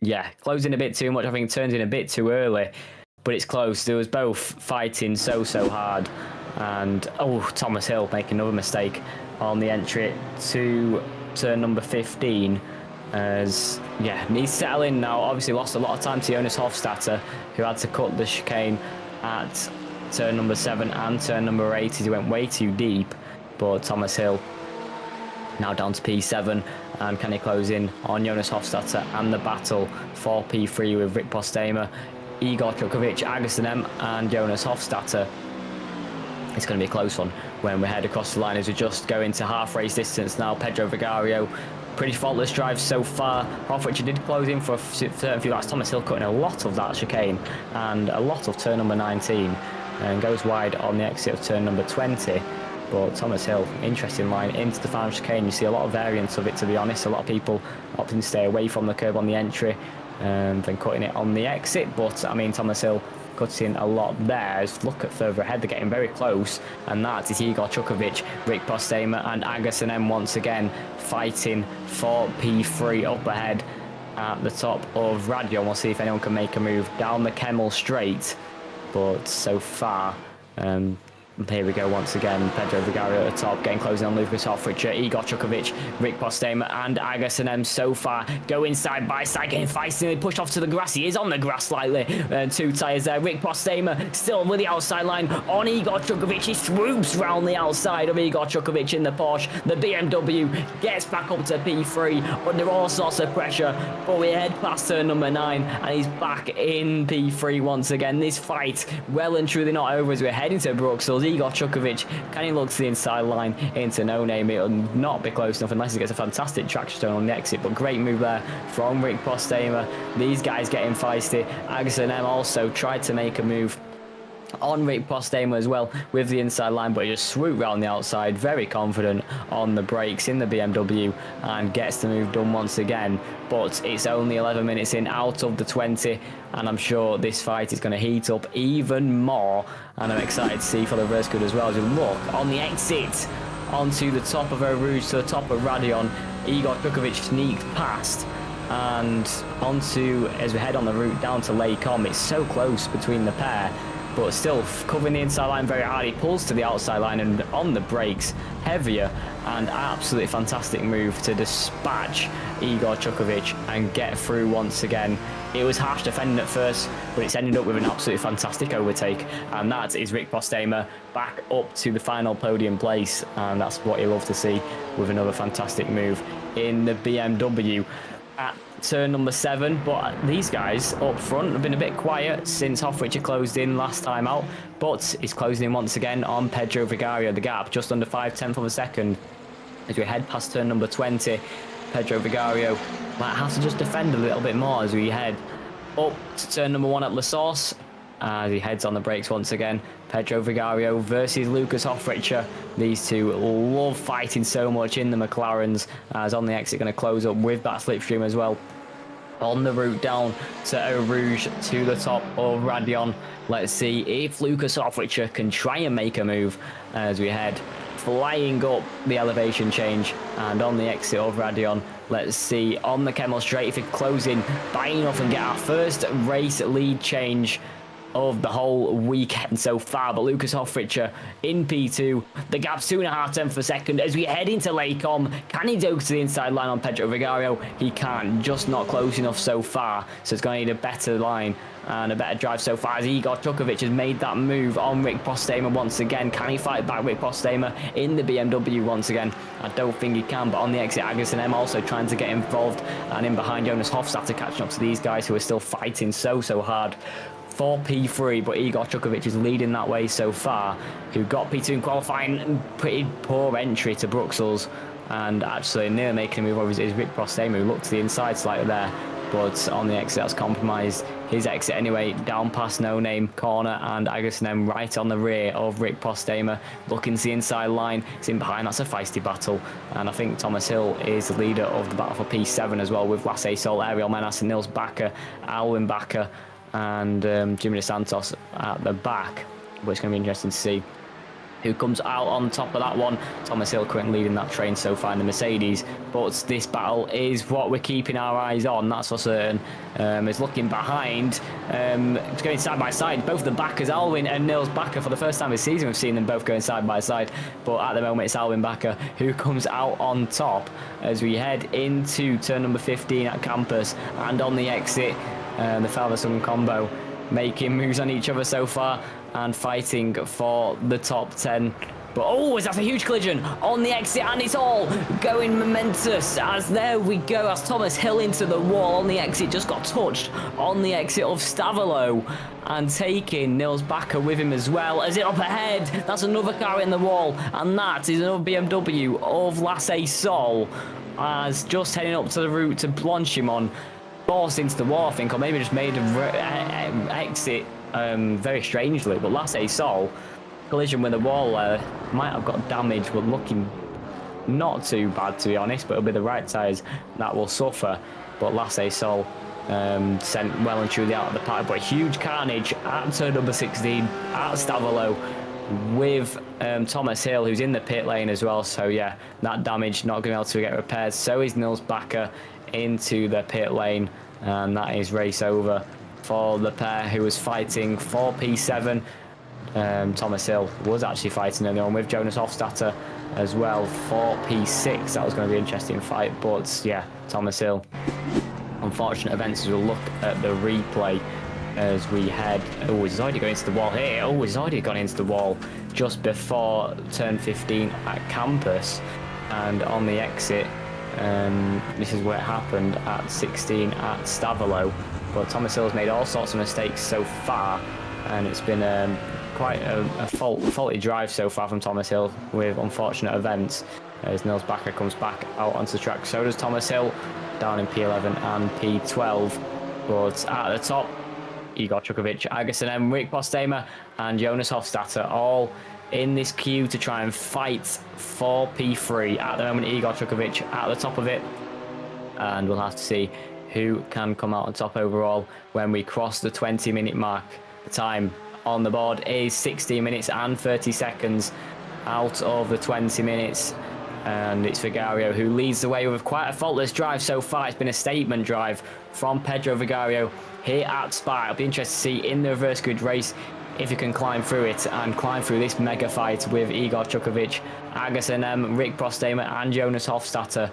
S1: yeah, closing a bit too much. I think turns in a bit too early. But it's close. There was both fighting so hard. And, oh, Thomas Hill making another mistake on the entry to turn number 15. As yeah, he's settling now. Obviously lost a lot of time to Jonas Hofstadter, who had to cut the chicane at turn number 7 and turn number 8 as he went way too deep. But Thomas Hill now down to P7, and can he close in on Jonas Hofstadter and the battle for P3 with Rick Postema, Igor Chukovic, Agason M and Jonas Hofstadter. It's going to be a close one when we head across the line as we just go into half race distance now. Pedro Vigario, pretty faultless drive so far. Hofrichter did close in for a certain few laps. Thomas Hill cutting a lot of that chicane and a lot of turn number 19 and goes wide on the exit of turn number 20. But Thomas Hill, interesting line into the final chicane. You see a lot of variants of it, to be honest. A lot of people opting to stay away from the curb on the entry and then cutting it on the exit. But I mean, Thomas Hill cutting a lot there. As look at further ahead, they're getting very close, and that is Igor Chukovic, Rick Postema and Agason M once again fighting for P3 up ahead at the top of Radio. We'll see if anyone can make a move down the Kemmel Straight, but so far here we go once again. Pedro Vigario at the top, getting closing on Lucas Hofrichter, Igor Chukovic, Rick Postema and Agason M so far going side by side, getting feisty, pushed off to the grass. He is on the grass slightly. Two tyres there. Rick Postema still with the outside line on Igor Chukovic. He swoops round the outside of Igor Chukovic in the Porsche. The BMW gets back up to P3 under all sorts of pressure, but we head past turn number 9 and he's back in P3 once again. This fight well and truly not over as we're heading to Bruxelles. Igor Chukovic, can he look to the inside line into No Name? It'll not be close enough unless he gets a fantastic traction stone on the exit, but great move there from Rick Postema. These guys getting feisty. Agason M also tried to make a move on Rick Postema as well with the inside line, but he just swooped round the outside, very confident on the brakes in the BMW and gets the move done once again. But it's only 11 minutes in out of the 20, and I'm sure this fight is going to heat up even more, and I'm excited to see for the reverse good as well. As you look on the exit onto the top of Eau Rouge, to the top of Radion, Igor Chukovic sneaked past and onto, as we head on the route down to Welkom. It's so close between the pair, but still covering the inside line very hard. He pulls to the outside line and on the brakes heavier and absolutely fantastic move to dispatch Igor Chukovic and get through once again. It was harsh defending at first, but it's ended up with an absolutely fantastic overtake, and that is Rick Postema back up to the final podium place, and that's what you love to see with another fantastic move in the BMW at turn number 7. But these guys up front have been a bit quiet since Hoffrichter closed in last time out, but he's closing in once again on Pedro Vigario. The gap just under 5/10 of a second as we head past turn number 20. Pedro Vigario might have to just defend a little bit more as we head up to turn number 1 at La Source. As he heads on the brakes once again. Pedro Vigario versus Lucas Hoffrichter. These two love fighting so much in the McLarens, as on the exit going to close up with that slipstream as well. On the route down to Eau Rouge to the top of Radion. Let's see if Lucas Hoffrichter can try and make a move as we head flying up the elevation change, and on the exit of Radion, let's see on the Kemmel straight if it close in by enough and get our first race lead change of the whole weekend so far. But Lucas Hoffrichter in P2, the gap's 2.5 of a second as we head into Welkom. Can he go to the inside line on Pedro Vigario? He can't, just not close enough so far, so it's going to need a better line and a better drive so far as Igor Chukovic has made that move on Rick Postema once again. Can he fight back Rick Postema in the BMW once again? I don't think he can, but on the exit, Agus and M also trying to get involved, and in behind Jonas Hofstadter catching up to these guys who are still fighting so hard for P3, but Igor Chukovic is leading that way so far, who got P2 in qualifying. Pretty poor entry to Bruxelles, and actually near making a move over is Rick Postema, who looked to the inside slightly there, but on the exit that's compromised his exit anyway, down past No Name corner, and Agassinem right on the rear of Rick Postema, looking to the inside line. It's in behind, that's a feisty battle, and I think Thomas Hill is the leader of the battle for P7 as well, with Lasse Sol, Ariel Menas, Nils Bakker, Alwyn Bakker, and Jimmy Santos at the back. But it's going to be interesting to see who comes out on top of that one. Thomas Hill currently leading that train so far in the Mercedes, but this battle is what we're keeping our eyes on, that's for certain. Is looking behind, it's going side by side, both the backers, Alwyn and Nils Bakker. For the first time this season we've seen them both going side by side, but at the moment it's Alwyn Bakker who comes out on top as we head into turn number 15 at Campus, and on the exit the father-son combo making moves on each other so far and fighting for the top 10. But oh, is that a huge collision on the exit, and it's all going momentous as there we go, as Thomas Hill into the wall on the exit, just got touched on the exit of Stavolo and taking Nils Bakker with him as well. As it up ahead, that's another car in the wall, and that is another BMW of Lasse Sol, as just heading up to the route to Blanchimon, forced into the wall I think, or maybe just made an exit very strangely, but Lasse Sol collision with the wall might have got damaged, but looking not too bad to be honest, but it'll be the right tyres that will suffer. But Lasse Sol sent well and truly out of the park, but huge carnage at turn number 16 at Stavolo with Thomas Hill, who's in the pit lane as well. So yeah, that damage not going to be able to get repaired. So is Nils Bakker into the pit lane, and that is race over for the pair who was fighting for P7. Thomas Hill was actually fighting earlier on with Jonas Hofstadter as well for P6. That was going to be an interesting fight, but yeah, Thomas Hill. Unfortunate events as we'll look at the replay as we head. Oh, he's already going into the wall here. Oh, he's already gone into the wall just before turn 15 at Campus, and on the exit this is where it happened at 16 at Stavolo. But Thomas Hill's made all sorts of mistakes so far, and it's been quite a faulty drive so far from Thomas Hill with unfortunate events as Nils Bakker comes back out onto the track. So does Thomas Hill down in P11 and P12. But at the top, Igor Chukovic, Agassinem, Rick Postema and Jonas Hofstadter all in this queue to try and fight for P3. At the moment, Igor Chukovic at the top of it, and we'll have to see who can come out on top overall when we cross the 20-minute mark. The time on the board is 16 minutes and 30 seconds out of the 20 minutes. And it's Vigario who leads the way with quite a faultless drive so far. It's been a statement drive from Pedro Vigario here at Spa. It'll be interesting to see in the reverse grid race if he can climb through it and climb through this mega fight with Igor Chukovic, Agason M, Rick Prostema and Jonas Hofstadter.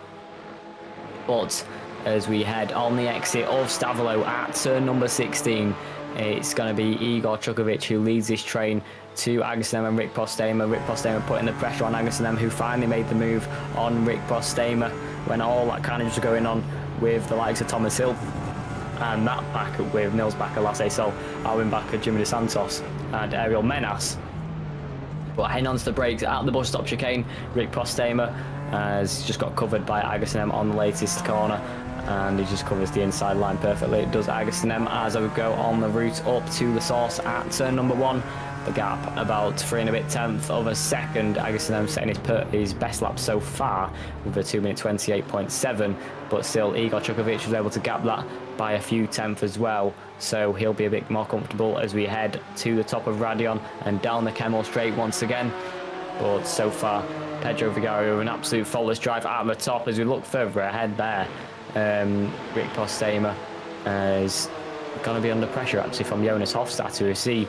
S1: But as we head on the exit of Stavolo at turn number 16, it's going to be Igor Chukovic who leads this train to Agason M and Rick Prostema. Rick Prostema putting the pressure on Agason M, who finally made the move on Rick Prostema when all that carnage was going on with the likes of Thomas Hill and that back with Nils Bakker, Lasse Sol, Alwin Bakker, Jimmy DeSantos and Ariel Menas. But heading on to the brakes at the bus stop chicane, Rick Prostema has just got covered by Agason M on the latest corner, and he just covers the inside line perfectly. It does Agason M as I would go on the route up to the source at turn number 1. The gap about 3 and a bit tenths of a second. Agason M setting his best lap so far with a 2 minute 28.7, but still Igor Chukovic was able to gap that by a few tenths as well, so he'll be a bit more comfortable as we head to the top of Radion and down the Kemmel straight once again. But so far Pedro Vigario with an absolute faultless drive out of the top. As we look further ahead there, Rick Prostema is going to be under pressure actually from Jonas Hofstadter to see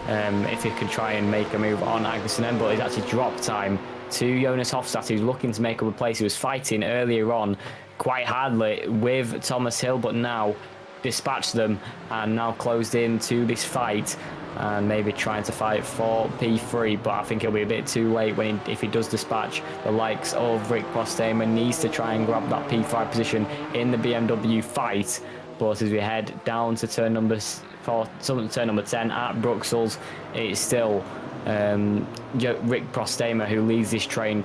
S1: if he could try and make a move on Agason M, but he's actually dropped time to Jonas Hofstadter, who's looking to make up a place. He was fighting earlier on quite hardly with Thomas Hill, but now dispatched them and now closed into this fight and maybe trying to fight for P3, but I think it'll be a bit too late if he does dispatch the likes of Rick Prostema. Needs to try and grab that P5 position in the BMW fight. But as we head down to turn number 10 at Bruxelles, it's still Rick Prostema who leads this train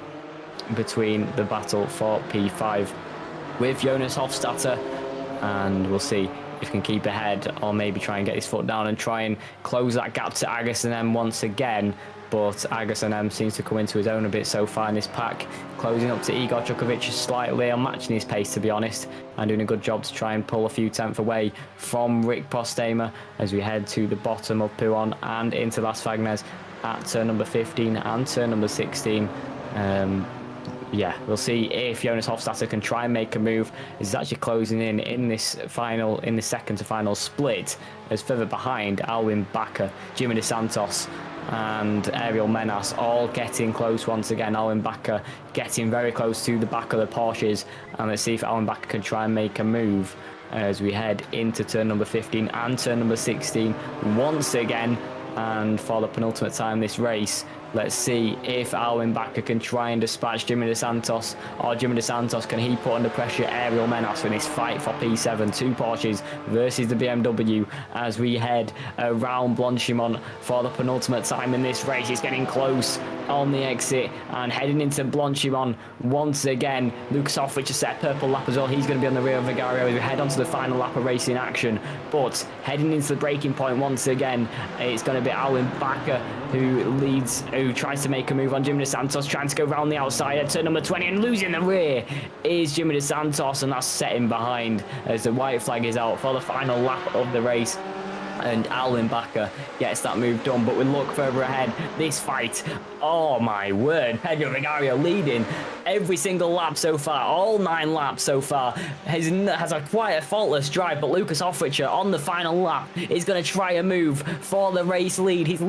S1: between the battle for P5 with Jonas Hofstadter, and we'll see if he can keep ahead or maybe try and get his foot down and try and close that gap to Agason M once again. But Agason M seems to come into his own a bit so far in this pack, closing up to Igor Chukovic slightly, on matching his pace to be honest, and doing a good job to try and pull a few tenths away from Rick Prostema as we head to the bottom of Pouhon and into Las Fagnes at turn number 15 and turn number 16. Yeah, we'll see if Jonas Hofstadter can try and make a move. He's actually closing in this second to final split, as further behind Alwin Bakker, Jimmy DeSantos and Ariel Menas all getting close once again. Alwin Bakker getting very close to the back of the Porsches, and let's see if Alwin Bakker can try and make a move as we head into turn number 15 and turn number 16 once again. And for the penultimate time this race, let's see if Alwin Bakker can try and dispatch Jimmy DeSantos, or Jimmy DeSantos, can he put under pressure Ariel Menas in this fight for P7, 2 Porsches versus the BMW as we head around Blanchimont for the penultimate time in this race. It's getting close on the exit and heading into Blanchimont once again. Lucas Hoffrich has set a purple lap as well. He's going to be on the rear of Vigario as we head on to the final lap of racing action. But heading into the braking point once again, it's going to be Alwin Bakker who tries to make a move on Jimmy DeSantos, trying to go round the outside at turn number 20, and losing the rear is Jimmy DeSantos, and that's setting behind as the white flag is out for the final lap of the race. And Alwin Bakker gets that move done. But we look further ahead, this fight, oh my word, Pedro Vigario leading every single lap so far, all 9 laps so far, has a quite a faultless drive. But Lucas Hoffricher on the final lap is going to try a move for the race lead. He's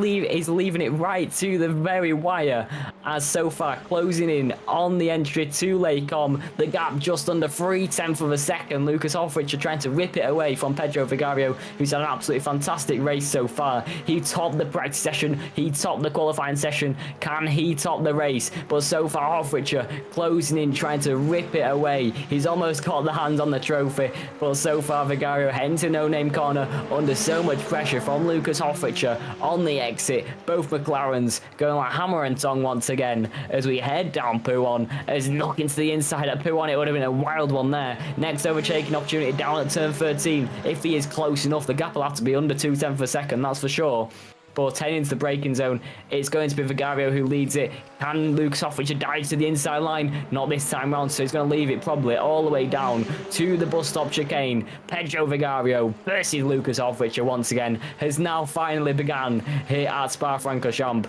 S1: leaving it right to the very wire, as so far closing in on the entry to Lacombe, the gap just under 3/10 of a second. Lucas Hoffricher trying to rip it away from Pedro Vigario, who's had an absolutely fantastic race so far. He topped the practice session, he topped the qualifying session. Can he top the race? But so far Hoffricher closing in, trying to rip it away. He's almost got the hands on the trophy, but so far Vigario heading to No Name Corner under so much pressure from Lucas Hoffricher on the exit. Both McLarens going like hammer and tongue once again as we head down Pouhon, as knocking to the inside at Pouhon. It would have been a wild one there. Next overtaking opportunity down at turn 13. If he is close enough, the gap will have to be under 2/10 of a second, that's for sure. But heading into the braking zone, it's going to be Vigario who leads it. Can Lucas Hoffricher dive to the inside line? Not this time round, so he's going to leave it probably all the way down to the bus stop chicane. Pedro Vigario versus Lucas Hoffricher once again has now finally begun here at Spa-Francorchamps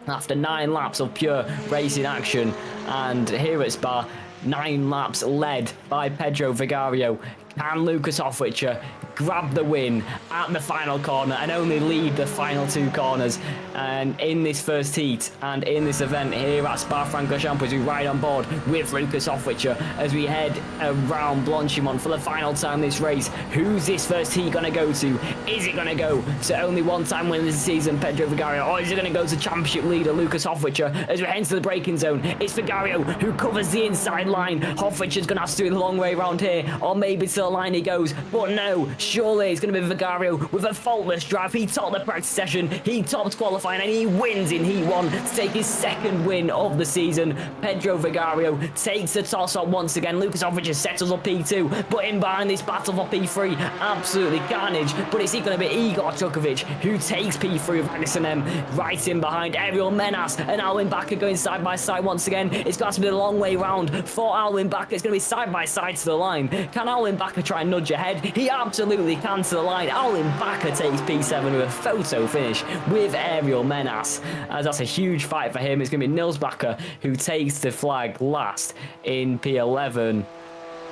S1: after 9 laps of pure racing action. And here at Spa, 9 laps led by Pedro Vigario. Can Lucas Hoffwitscher grab the win at the final corner and only lead the final 2 corners? And in this first heat and in this event here at Spa-Francorchamps, as we ride on board with Lucas Hoffwitscher as we head around Blanchimont for the final time this race. Who's this first heat going to go to? Is it going to go to only one-time winner this season, Pedro Vigario, or is it going to go to championship leader Lucas Hoffwitscher as we head into the braking zone? It's Vigario who covers the inside line. Hoffwitscher's going to have to do it the long way around here, or maybe to the line he goes, but no, surely it's going to be Vigario with a faultless drive. He topped the practice session, he topped qualifying, and he wins in Heat 1 to take his 2nd win of the season. Pedro Vigario takes the toss-up once again. Lucas Hoffwitscher settles up P2, but in behind this battle for P3, absolutely carnage, but it's going to be Igor Chukovic who takes P3 with Anderson M, right in behind Ariel Menas and Alwin Bakker going side by side once again. It's got to be the long way round for Alwin Bakker. It's going to be side by side to the line. Can Alwin Bakker try and nudge ahead? He absolutely can to the line. Alwin Bakker takes P7 with a photo finish with Ariel Menas, as that's a huge fight for him. It's going to be Nils Bakker who takes the flag last in P11.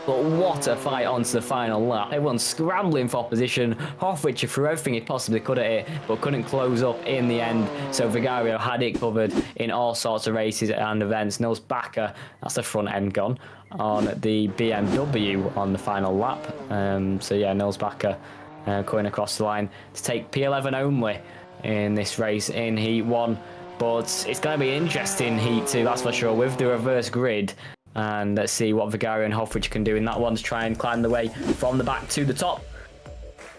S1: But what a fight onto the final lap. Everyone's scrambling for position. Hoffwitscher threw everything he possibly could at it, but couldn't close up in the end. So Vigario had it covered in all sorts of races and events. Nils Bakker, that's the front end gone, on the BMW on the final lap. So yeah, Nils Bakker going across the line to take P11 only in this race in Heat 1. But it's going to be interesting Heat 2, that's for sure, with the reverse grid. And let's see what Vigario and Hoffwitscher can do in that one to try and climb the way from the back to the top.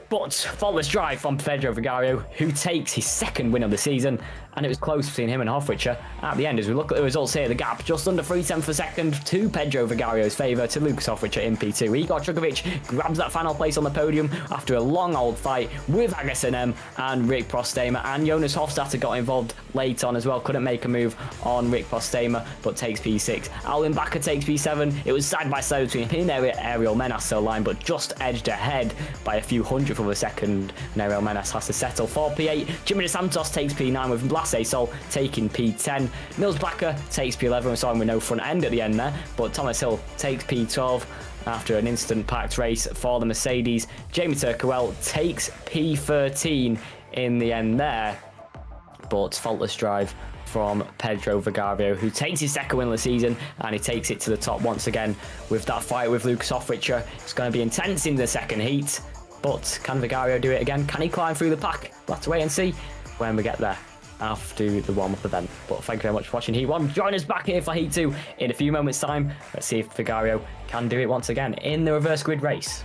S1: But faultless drive from Pedro Vigario, who takes his 2nd win of the season. And it was close between him and Hoffwitscher at the end. As we look at the results here, the gap just under 3/10 of a second to Pedro Vigario's favour, to Lucas Hoffwitscher in P2. Igor Chukovic grabs that final place on the podium after a long old fight with Agassiz M and Rick Prostema. And Jonas Hofstadter got involved late on as well. Couldn't make a move on Rick Prostema, but takes P6. Alwin Bakker takes P7. It was side by side between him and Ariel Menas to the line, but just edged ahead by a few hundredth of a second. And Ariel Menas has to settle for P8. Jimmy DeSantos takes P9 with Blase Sol taking P10. Nils Bakker takes P11. We saw him with no front end at the end there, but Thomas Hill takes P12 after an instant packed race for the Mercedes. Jamie Turkowell takes P13 in the end there, but faultless drive from Pedro Vigario, who takes his 2nd win of the season, and he takes it to the top once again with that fight with Lucas Hoffwitscher. It's going to be intense in the 2nd heat, but can Vigario do it again? Can he climb through the pack? We'll have to wait and see when we get there after the warm-up event. But thank you very much for watching Heat 1. Join us back here for Heat 2 in a few moments' time. Let's see if Vigario can do it once again in the reverse grid race.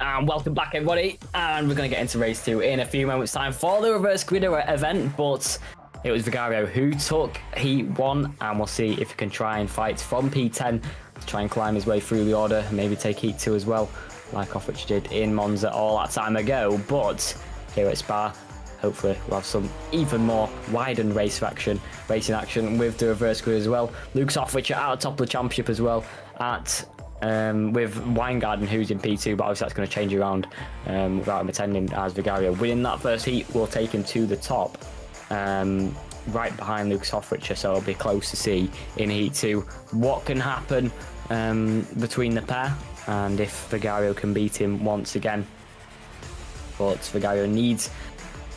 S1: And welcome back, everybody. And we're going to get into race 2 in a few moments' time for the reverse grid event. But it was Vigario who took Heat 1. And we'll see if he can try and fight from P10 to try and climb his way through the order. And maybe take Heat 2 as well, like off which did in Monza all that time ago. But here at Spa, hopefully we'll have some even more widened racing action with the reverse grid as well. Luke's off which are at the top of the championship as well at with Weingarten, who's in P2, but obviously that's going to change around without him attending, as Vigario winning that first heat will take him to the top, right behind Lucas Hoffrichter, so it'll be close to see in Heat 2 what can happen between the pair and if Vigario can beat him once again. But Vigario needs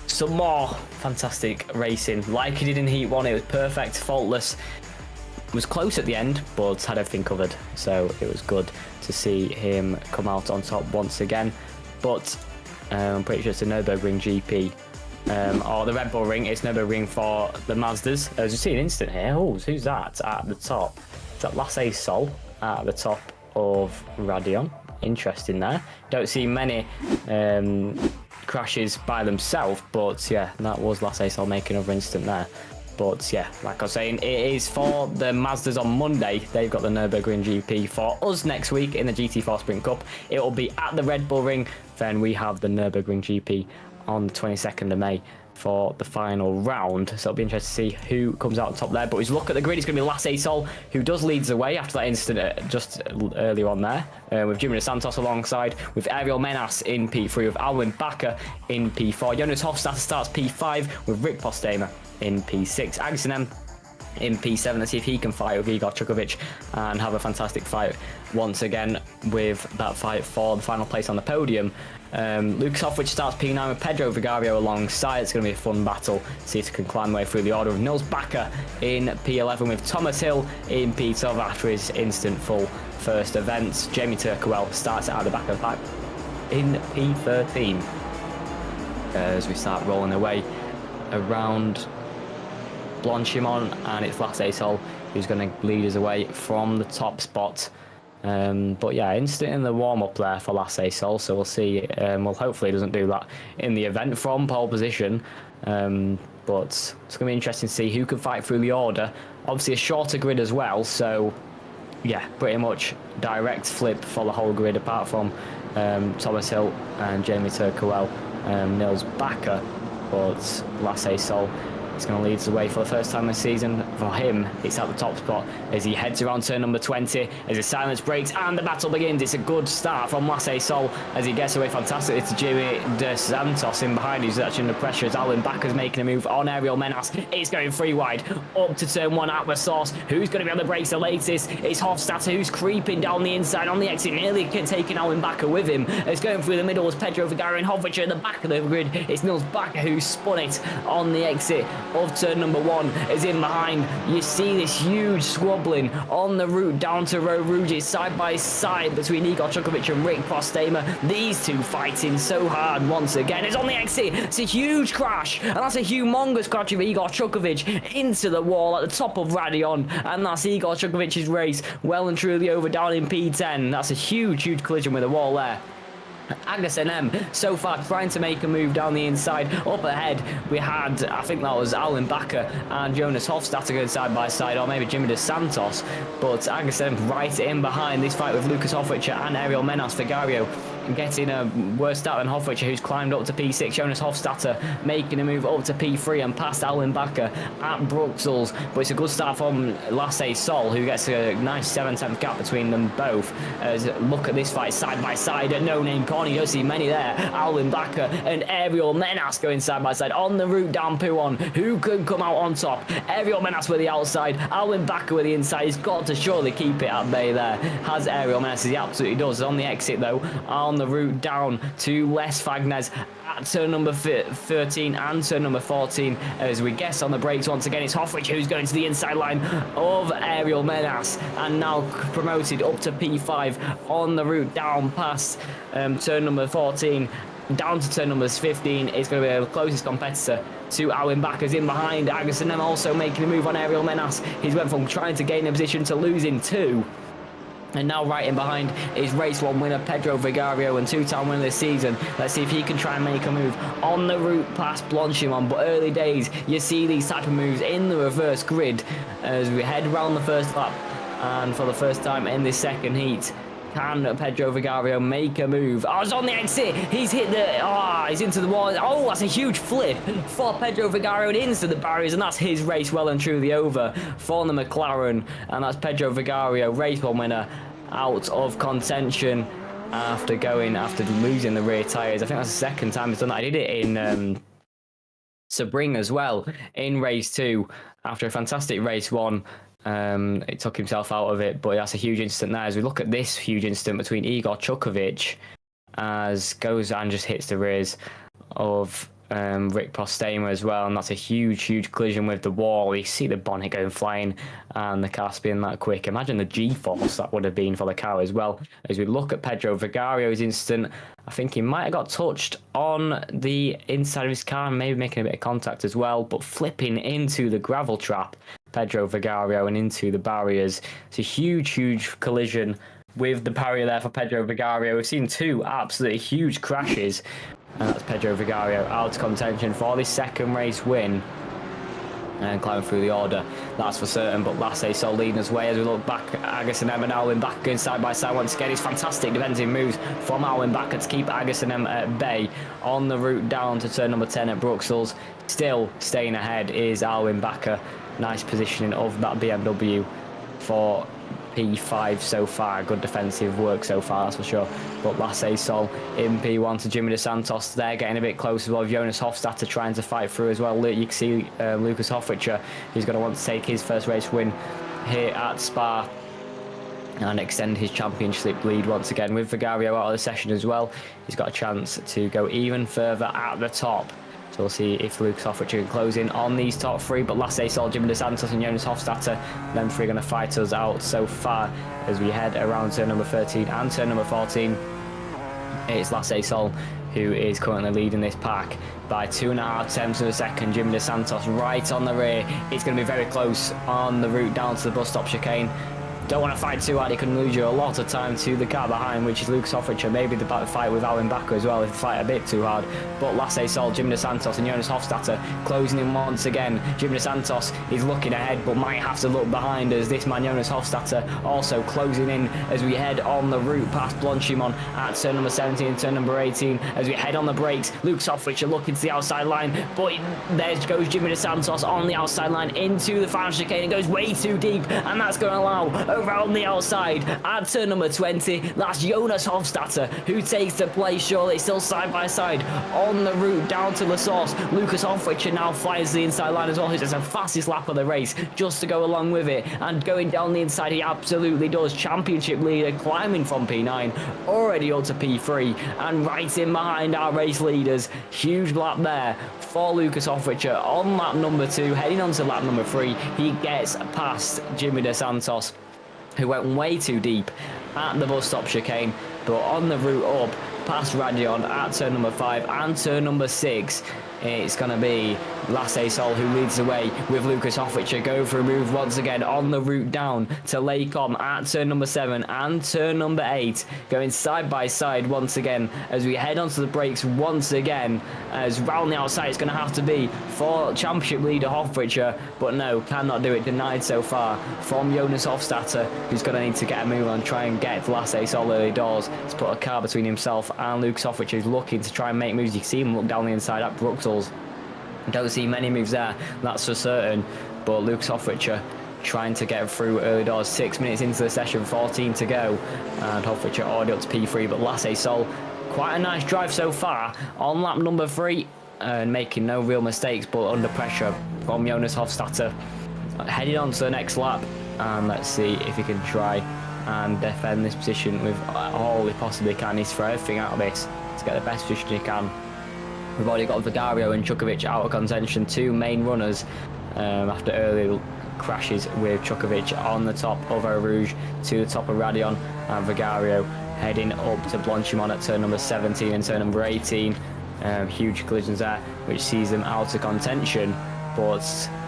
S1: some more fantastic racing like he did in Heat 1. It was perfect, faultless. Was close at the end, but had everything covered, so it was good to see him come out on top once again. But I'm pretty sure it's the Nürburgring GP or the Red Bull Ring. It's Nürburgring for the Mazdas. As you see an instant here. Oh, who's that at the top? Is that Lasse Sol at the top of Radeon? Interesting there. Don't see many crashes by themselves, but yeah, that was Lasse Sol making another instant there. But yeah, like I was saying, it is for the Mazdas on Monday. They've got the Nürburgring GP. For us next week in the GT4 Sprint Cup, it will be at the Red Bull Ring. Then we have the Nürburgring GP on the 22nd of May for the final round. So it'll be interesting to see who comes out on top there. But as you look at the grid, it's going to be Lasse Sol, who does leads the way after that incident just earlier on there. With Jimmy Santos alongside, with Ariel Menas in P3, with Alwin Bakker in P4. Jonas Hofstadter starts P5 with Rick Postema in P6. Agson M in P7. Let's see if he can fight with Igor Chukovic and have a fantastic fight once again with that fight for the final place on the podium. Lucas Hoffwich starts P9 with Pedro Vigario alongside. It's going to be a fun battle. See if he can climb the way through the order, with Nils Bakker in P11, with Thomas Hill in P12 after his instant full first event. Jamie Turkwell starts out of the back of the pack in P13 as we start rolling away around Blanchimont, and it's Lasse Sol who's going to lead us away from the top spot. But yeah, instant in the warm-up there for Lasse Sol, so we'll see. Well, hopefully he doesn't do that in the event from pole position. But it's going to be interesting to see who can fight through the order. Obviously a shorter grid as well, so yeah, pretty much direct flip for the whole grid apart from Thomas Hill and Jamie Turkwell, Nils Bakker. But Lasse Sol is going to lead the way for the first time this season. For him, it's at the top spot as he heads around turn number 20, as the silence breaks and the battle begins. It's a good start from Lasse Sol as he gets away fantastically to Jimmy De Santos in behind, who's actually under pressure as Alwin Bakker's making a move on Ariel Menas. It's going 3 wide up to turn 1 at the source. Who's going to be on the brakes the latest? It's Hofstadter who's creeping down the inside on the exit, nearly taking Alwin Bakker with him. It's going through the middle as Pedro Vigario and Hovic at the back of the grid. It's Nils Bakker who spun it on the exit of turn number 1, is in behind. You see this huge squabbling on the route down to Row Rouge. It's side by side between Igor Chukovic and Rick Postema. These two fighting so hard once again. It's on the exit. It's a huge crash, and that's a humongous crash of Igor Chukovic into the wall at the top of Radeon, and that's Igor Chukovic's race well and truly over down in P10. That's a huge collision with the wall there. Agnes M so far trying to make a move down the inside. Up ahead we had, I think that was Alwin Bakker and Jonas Hofstadter going side by side, or maybe Jimmy De Santos, but Agnes M right in behind this fight with Lucas Hoffrichter and Ariel Menas. Vigario getting a worse start than Hoffrichter, who's climbed up to P6. Jonas Hofstadter making a move up to P3 and past Alwin Bakker at Bruxelles. But it's a good start from Lasse Sol, who gets a nice 7/10 gap between them both. As look at this fight side by side at No Name Corner. You don't see many there. Alwin Bakker and Ariel Menas going side by side on the route down Pouon. Who could come out on top? Ariel Menas with the outside, Alwin Bakker with the inside. He's got to surely keep it at bay there. Has Ariel Menas, as he absolutely does. On the exit though, on the route down to Les Fagnes at turn number 13 and turn number 14, as we guess on the brakes once again. It's Hoffrich who's going to the inside line of Ariel Menas, and now promoted up to P5 on the route down past turn number 14 down to turn numbers 15. Is going to be the closest competitor to Alwin Bakker's in behind. Agnes M also making a move on Ariel Menas. He's went from trying to gain a position to losing 2. And now right in behind is race 1 winner Pedro Vigario and 2-time winner this season. Let's see if he can try and make a move on the route past Blanchimont. But early days, you see these type of moves in the reverse grid as we head round the first lap. And for the first time in this second heat, can Pedro Vigario make a move? Oh, it's on the exit. He's hit the... he's into the wall. Oh, that's a huge flip for Pedro Vigario and into the barriers. And that's his race well and truly over for the McLaren. And that's Pedro Vigario, race 1 winner, out of contention after losing the rear tyres. I think that's the second time he's done that. I did it in Sebring as well in race 2 after a fantastic race 1. It took himself out of it, but that's a huge incident there. As we look at this huge incident between Igor Chukovic, as goes and just hits the rears of Rick Postema as well, and that's a huge collision with the wall. You see the bonnet going flying and the car spinning that quick. Imagine the G-force that would have been for the car as well. As we look at Pedro Vigario's incident, I think he might have got touched on the inside of his car and maybe making a bit of contact as well, but flipping into the gravel trap, Pedro Vigario, and into the barriers. It's a huge collision with the barrier there for Pedro Vigario. We've seen 2 absolutely huge crashes, and that's Pedro Vigario out of contention for this second race win and climbing through the order, that's for certain. But Lasse Sol leading us way as we look back. Agus and Em and Alwyn Bakker going side by side once again. It's fantastic defensive moves from Alwyn Bakker to keep Agus and Em at bay on the route down to turn number 10 at Bruxelles. Still staying ahead is Alwyn Bakker. Nice positioning of that BMW for P5 so far. Good defensive work so far, that's for sure. But Lasse Sol in P1 to Jimmy DeSantos. They're getting a bit close as well. Jonas Hofstadter trying to fight through as well. You can see Lucas Hoffrichter, who's going to want to take his first race win here at Spa and extend his championship lead once again. With Vigario out of the session as well, he's got a chance to go even further at the top. So we'll see if Lucas Hoffrichter can close in on these top 3. But Lasse Sol, Jimmy DeSantos and Jonas Hofstadter, them 3 are going to fight us out so far as we head around turn number 13 and turn number 14. It's Lasse Sol who is currently leading this pack by 2.5 tenths of a second. Jimmy DeSantos right on the rear. It's going to be very close on the route down to the bus stop chicane. Don't want to fight too hard, he can lose you a lot of time to the car behind, which is Lucas Hoffrichter. Maybe the fight with Alwyn Bakker as well if you fight a bit too hard. But Lasse Sol, Jimmy DeSantos and Jonas Hofstadter closing in once again. Jimmy DeSantos is looking ahead but might have to look behind as this man Jonas Hofstadter also closing in as we head on the route past Blanchimont at turn number 17 and turn number 18. As we head on the brakes, Lucas Hoffrichter looking to the outside line, but there goes Jimmy DeSantos on the outside line into the final chicane and goes way too deep, and that's going to allow over on the outside at turn number 20. That's Jonas Hofstadter who takes the place. Surely still side by side on the route down to La Source. Lucas Hoffrichter now flies the inside line as well, who does the fastest lap of the race just to go along with it, and going down the inside he absolutely does. Championship leader climbing from P9 already up to P3 and right in behind our race leaders. Huge lap there for Lucas Hoffrichter on lap number 2. Heading on to lap number 3, he gets past Jimmy DeSantos, who went way too deep at the bus stop chicane. But on the route up past Radion at turn number 5 and turn number 6, it's going to be Lasse Sol who leads the way with Lucas Hoffrichter going for a move once again on the route down to Welkom at turn number 7 and turn number 8, going side by side once again as we head onto the brakes once again, as round the outside it's going to have to be for championship leader Hoffrichter, but no, cannot do it, denied so far from Jonas Hofstadter, who's going to need to get a move on, try and get Lasse Sol early doors to put a car between himself and Lucas Hoffrichter, who's looking to try and make moves. You can see him look down the inside at Bruxelles. Don't see many moves there, that's for certain, but Lucas Hoffrichter trying to get through early doors. 6 minutes into the session, 14 to go, and Hoffrichter already up to P3. But Lasse Sol, quite a nice drive so far on lap number 3 and making no real mistakes, but under pressure from Jonas Hofstadter. Heading on to the next lap, and let's see if he can try and defend this position with all he possibly can. He's throw everything out of this to get the best position he can. We've already got Vigario and Chukovic out of contention, 2 main runners after early crashes with Chukovic on the top of Eau Rouge to the top of Radion, and Vigario heading up to Blanchimont at turn number 17 and turn number 18. Huge collisions there, which sees them out of contention, but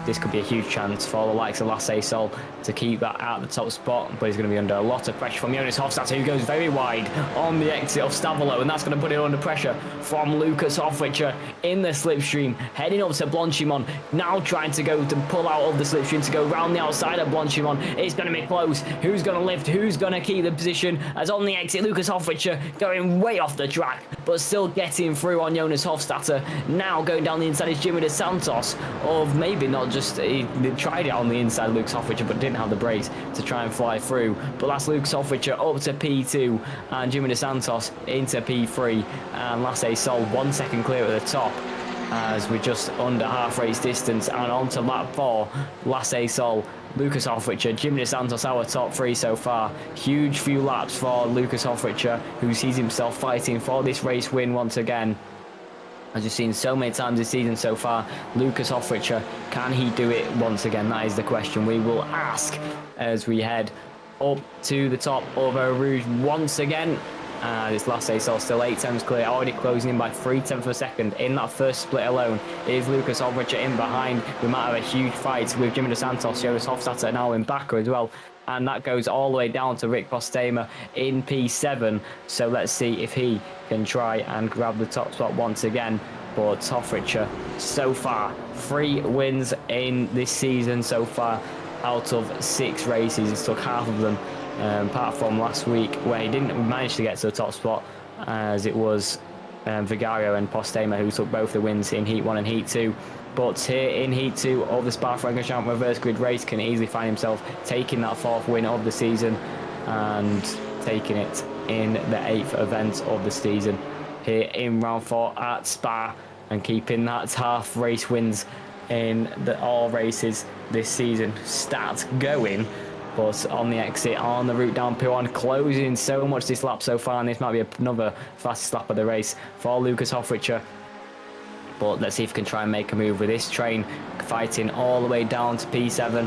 S1: this could be a huge chance for the likes of Seizoen to keep that at the top spot, but he's going to be under a lot of pressure from Jonas Hofstadter, who goes very wide on the exit of Stavolo, and that's going to put it under pressure from Lucas Hofrichter in the slipstream, heading up to Blanchimont, now trying to go to pull out of the slipstream to go round the outside of Blanchimont. It's going to be close. Who's going to lift? Who's going to keep the position? As on the exit, Lucas Hofrichter going way off the track, but still getting through on Jonas Hofstadter. Now going down the inside is Jimmy De Santos, of maybe not just, he tried it on the inside, Lucas Hofrichter, but didn't have the brakes to try and fly through. But that's Lucas Hofrichter up to P2 and Jimmy De Santos into P3, and Seizoen 1 second clear at the top as we're just under half race distance. And on to lap 4, Seizoen, Lucas Hofrichter, Jimmy De Santos, our top 3 so far. Huge few laps for Lucas Hofrichter, who sees himself fighting for this race win once again. As you've seen so many times this season so far, Lucas Hofrichter, can he do it once again? That is the question we will ask as we head up to the top of Eau Rouge once again. This Seizoen still 8 times clear, already closing in by 0.3 of a second. In that first split alone is Lucas Hofrichter in behind. We might have a huge fight with Jimmy De Santos, Jonas Hofstadter now in backer as well. And that goes all the way down to Rick Postema in P7. So let's see if he can try and grab the top spot once again. But Hofrichter, so far, 3 wins in this season so far out of 6 races. He's took half of them, apart from last week where he didn't manage to get to the top spot, as it was Vigario and Postema who took both the wins in Heat 1 and Heat 2. But here in Heat 2 of the Spa-Francorchamps reverse grid race, can easily find himself taking that 4th win of the season and taking it in the 8th event of the season here in round 4 at Spa, and keeping that half race wins in all races this season stat going. But on the exit, on the route down P1, closing so much this lap so far, and this might be another fastest lap of the race for Lucas Hofrichter. But let's see if we can try and make a move with this train, fighting all the way down to P7.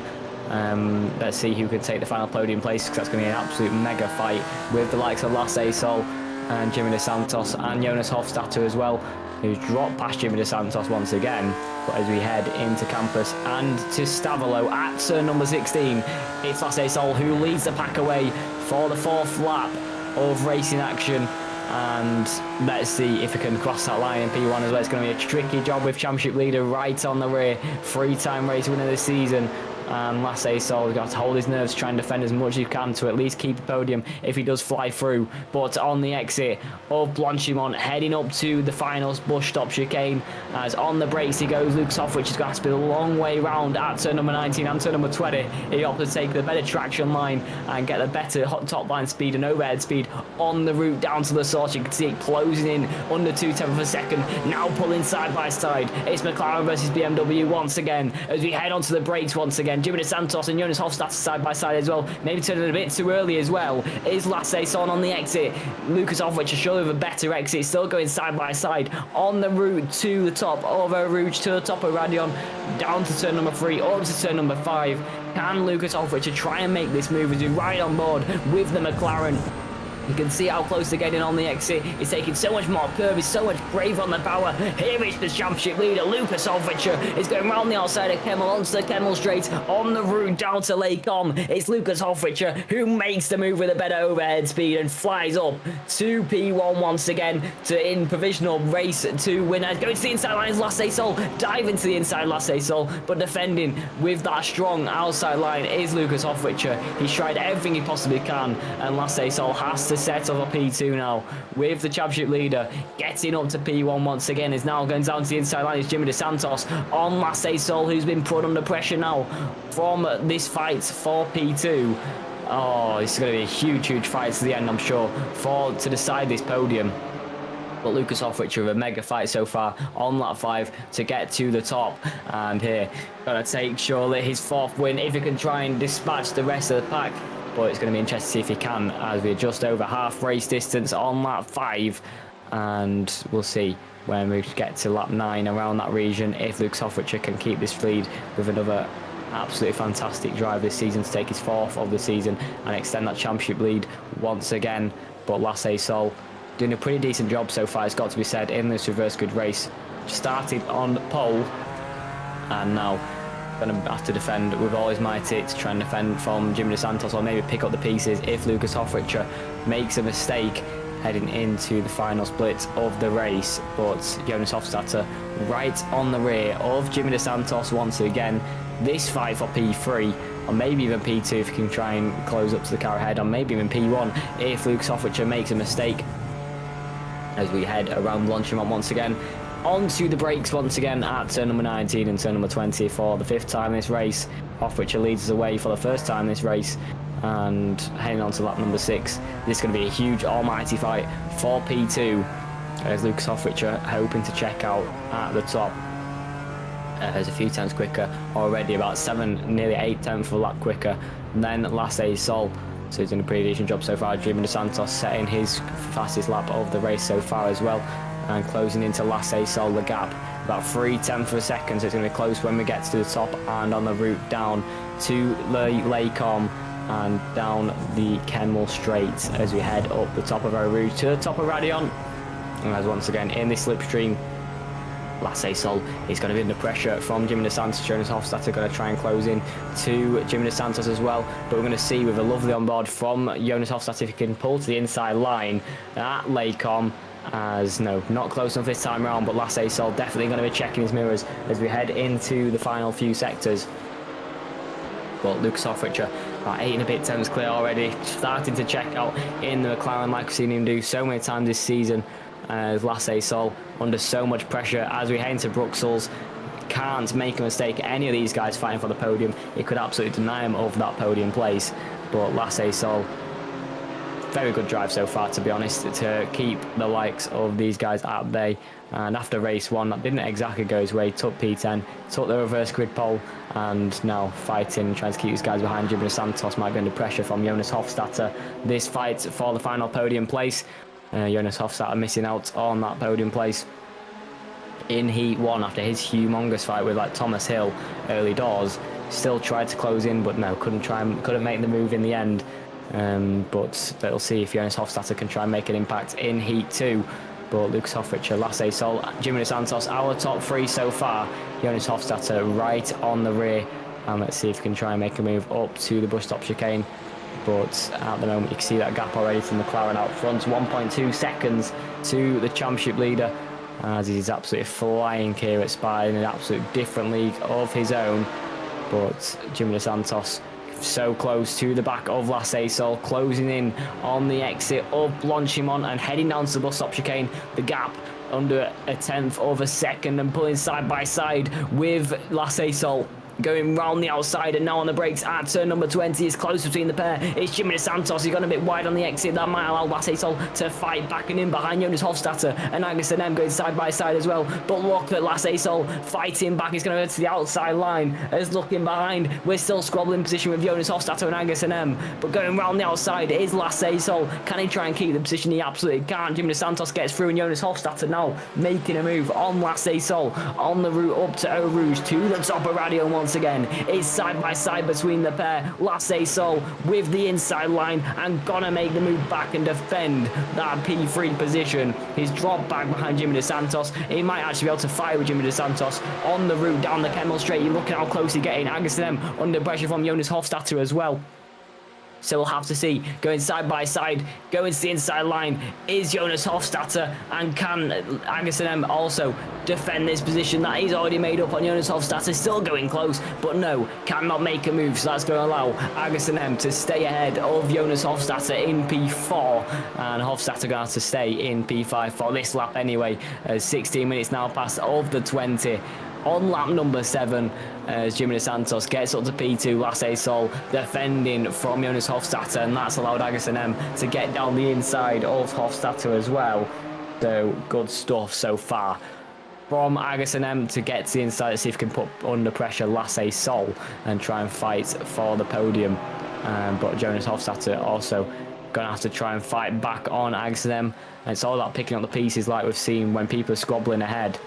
S1: Let's see who can take the final podium place, because that's going to be an absolute mega fight with the likes of Seizoen and Jimmy De Santos and Jonas Hofstadter as well, who's dropped past Jimmy De Santos once again. But as we head into campus and to Stavolo at turn number 16, it's Seizoen who leads the pack away for the 4th lap of racing action. And let's see if we can cross that line in P1 as well. It's going to be a tricky job with championship leader right on the rear, 3-time race winner this season. And Seizoen has got to hold his nerves, try and defend as much as he can to at least keep the podium if he does fly through. But on the exit of Blanchimont, heading up to the finals bush stop chicane, as on the brakes he goes, Lucas Hofrichter has got to spin a long way round at turn number 19 and turn number 20. He opted to take the better traction line and get the better top line speed and overhead speed on the route down to the source. You can see it closing in under 0.2 of a second, now pulling side by side. It's McLaren versus BMW once again as we head onto the brakes once again. Jimmy De Santos and Jonas Hofstadter side by side as well. Maybe turning a bit too early as well. Is Seizoen on the exit. Lucas Hofrichter surely with a better exit. Still going side by side on the route to the top of Eau Rouge, to the top of Radion, down to turn number 3, up to turn number 5. Can Lucas Hofrichter try and make this move as we ride on board with the McLaren? You can see how close they're getting on the exit. He's taking so much more curve. He's so much brave on the power. Here is the championship leader, Lucas Hofrichter. He's going round the outside of Kemmel onto the Kemmel straight on the route down to Lake On. It's Lucas Hofrichter who makes the move with a better overhead speed and flies up to P1 once again to in provisional race 2 winners. Going to the inside line is Seizoen. Dive into the inside Seizoen, but defending with that strong outside line is Lucas Hofrichter. He's tried everything he possibly can, and Seizoen has to set up a P2 now with the championship leader getting up to P1 once again. Is now going down to the inside line is Jimmy De Santos on Seizoen, who's been put under pressure now from this fight for P2. Oh, it's going to be a huge fight to the end, I'm sure, to decide this podium. But Lucas Hofrichter with a mega fight so far on lap 5 to get to the top. And here, going to take surely his 4th win if he can try and dispatch the rest of the pack. But it's going to be interesting to see if he can, as we're just over half race distance on lap 5. And we'll see when we get to lap 9 around that region if Lucas Hofrichter can keep this lead with another absolutely fantastic drive this season to take his 4th of the season and extend that championship lead once again. But Seizoen doing a pretty decent job so far, it's got to be said, in this reverse grid race. Started on pole and now going to have to defend with all his might to try and defend from Jimmy DeSantos, or maybe pick up the pieces if Lucas Hofrichter makes a mistake heading into the final split of the race. But Jonas Hofstadter right on the rear of Jimmy DeSantos once again. This fight for P3, or maybe even P2 if he can try and close up to the car ahead, or maybe even P1 if Lucas Hofrichter makes a mistake. As we head around Blanchimont once again, onto the brakes once again at turn number 19 and turn number 20 for the 5th time this race. Hofrichter leads us away for the 1st time this race, and heading on to lap number 6. This is going to be a huge almighty fight for P2, as Lucas Hofrichter hoping to check out at the top. Is a few times quicker already, about 7, nearly 8 tenths of a lap quicker than Lasse Sol. So he's done a pretty decent job so far. Jimmy DeSantos setting his fastest lap of the race so far as well, and closing into Lasse Sol the gap about 3 tenths of a second. So it's going to be close when we get to the top and on the route down to Welkom and down the Kenmore Straight as we head up the top of our route to the top of Radion. And as once again in this slipstream, Lasse Sol is going to be under pressure from Jimmy DeSantos. Jonas Hofstadter going to try and close in to Jimmy DeSantos as well. But we're going to see with a lovely onboard from Jonas Hofstadter if he can pull to the inside line at Welkom. As no, not close enough this time around, but Lasse Sol definitely going to be checking his mirrors as we head into the final few sectors. But Lucas Hofrichter about 8 and a bit tenths clear already, starting to check out in the McLaren like we've seen him do so many times this season. As Lasse Sol under so much pressure as we head into Bruxelles, can't make a mistake. Any of these guys fighting for the podium, it could absolutely deny him of that podium place. But Lasse Sol, very good drive so far, to be honest, to keep the likes of these guys at bay. And after race 1, that didn't exactly go his way. Took P10, took the reverse grid pole, and now fighting, trying to keep these guys behind. Jimmy DeSantos might be under pressure from Jonas Hofstadter. This fight for the final podium place. Jonas Hofstadter missing out on that podium place in Heat 1 after his humongous fight with like Thomas Hill early doors. Still tried to close in, but no, couldn't make the move in the end. But we'll see if Jonas Hofstadter can try and make an impact in Heat 2. But Lucas Hofrichter, Lasse Sol, Jimmy DeSantos, our top 3 so far. Jonas Hofstadter right on the rear, and let's see if he can try and make a move up to the bus stop chicane. But at the moment you can see that gap already to McLaren out front, 1.2 seconds to the championship leader, as he's absolutely flying here at Spa in an absolute different league of his own. But Jimmy DeSantos so close to the back of Lasse Sol, closing in on the exit of Blanchimont and heading down to the bus stop chicane. The gap under a tenth of a second, and pulling side by side with Lasse Sol. Going round the outside and now on the brakes at turn number 20. Is close between the pair. It's Jimmy DeSantos. He's gone a bit wide on the exit. That might allow Lasse Sol to fight back and in behind Jonas Hofstadter and Angus and M going side by side as well. But look at Lasse Sol fighting back. He's going to go to the outside line. As looking behind, we're still squabbling position with Jonas Hofstadter and Angus and M. But going round the outside is Lasse Sol. Can he try and keep the position? He absolutely can't. Jimmy DeSantos gets through, and Jonas Hofstadter now making a move on Lasse Sol on the route up to Eau Rouge to the top of Radio once again. It's side by side between the pair. Lasse Sol with the inside line and gonna make the move back and defend that P3 position. He's dropped back behind Jimmy DeSantos. He might actually be able to fight with Jimmy DeSantos on the route down the Kemmel Straight. You look at how close he's getting. Angus and M under pressure from Jonas Hofstadter as well. So we'll have to see. Going side by side, going to the inside line is Jonas Hofstadter, and can Angus and M also defend this position that he's already made up on Jonas Hofstadter? Still going close, but no, cannot make a move. So that's going to allow Angus and M to stay ahead of Jonas Hofstadter in P4, and Hofstadter going to have to stay in P5 for this lap anyway. 16 minutes now past of the 20. On lap number 7, as Jimmy DeSantos gets up to P2, Lasse Sol defending from Jonas Hofstadter, and that's allowed Angus and M to get down the inside of Hofstadter as well. So good stuff so far from Angus and M to get to the inside. Let's see if we can put under pressure Lasse Sol and try and fight for the podium. But Jonas Hofstadter also going to have to try and fight back on Angus and M. And it's all about picking up the pieces like we've seen when people are squabbling ahead.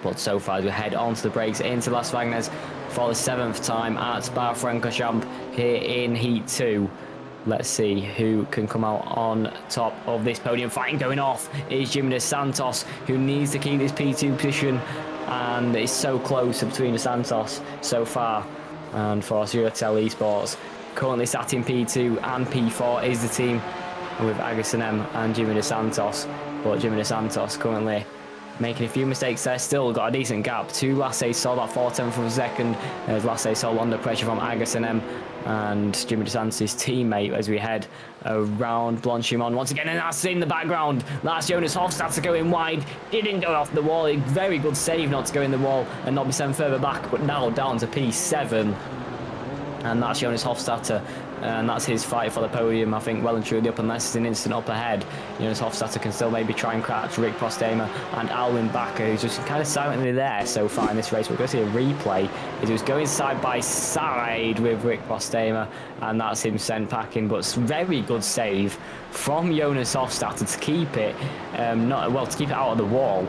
S1: But so far, as we head onto the brakes into Las Vegas for the 7th time at Spa-Francorchamps here in Heat 2. Let's see who can come out on top of this podium. Fighting going off is Jimmy DeSantos, who needs to keep this P2 position and it's so close between the Santos so far. And for Seizoen Esports, currently sat in P2 and P4 is the team with Agason M and Jimmy DeSantos. But Jimmy DeSantos currently making a few mistakes there, still got a decent gap to Lasse Sol, that 4/10 of a second, as Lasse Sol under pressure from Agason M and Jimmy DeSantis' teammate as we head around Blanchimont once again, and that's in the background. That's Jonas Hofstadter going wide, didn't go off the wall, a very good save not to go in the wall and not be sent further back, but now down to P7. And that's Jonas Hofstadter, and that's his fight for the podium, I think, well and truly up, unless it's an instant up ahead. Jonas Hofstadter can still maybe try and catch Rick Postema and Alwyn Bakker, who's just kind of silently there so far in this race. We're going to see a replay as he was going side by side with Rick Postema, and that's him sent packing. But very good save from Jonas Hofstadter to keep it, to keep it out of the wall.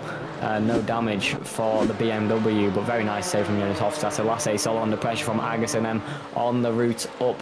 S1: No damage for the BMW, but very nice save from Jonas Hofstadter. Lasse Sol under pressure from Agason M on the route up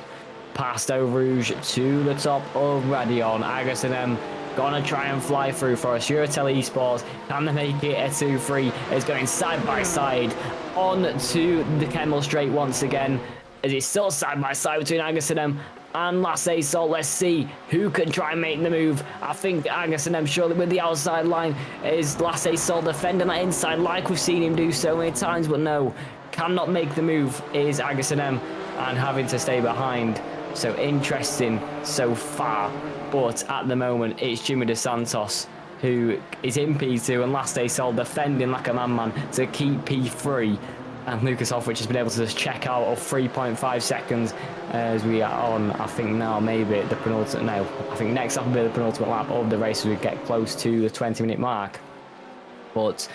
S1: past Eau Rouge to the top of Radion. Agason M gonna try and fly through for us. Seizoen Esports, can they make it a 2-3? It's going side by side on to the Kemmel Straight once again, as it's still side by side between Agason M and Lasse Sol. Let's see who can try and make the move. I think Agason M surely with the outside line. Is Lasse Sol defending that inside like we've seen him do so many times, but no, cannot make the move is Agason M and having to stay behind. So interesting so far, but at the moment it's Jimmy DeSantos who is in P2 and Lasse Sol defending like a madman to keep P3. And Lucas Hoffrich has been able to just check out of 3.5 seconds as we are on, I think now maybe the penultimate, no, I think next up will be the penultimate lap of the race as we get close to the 20-minute mark. But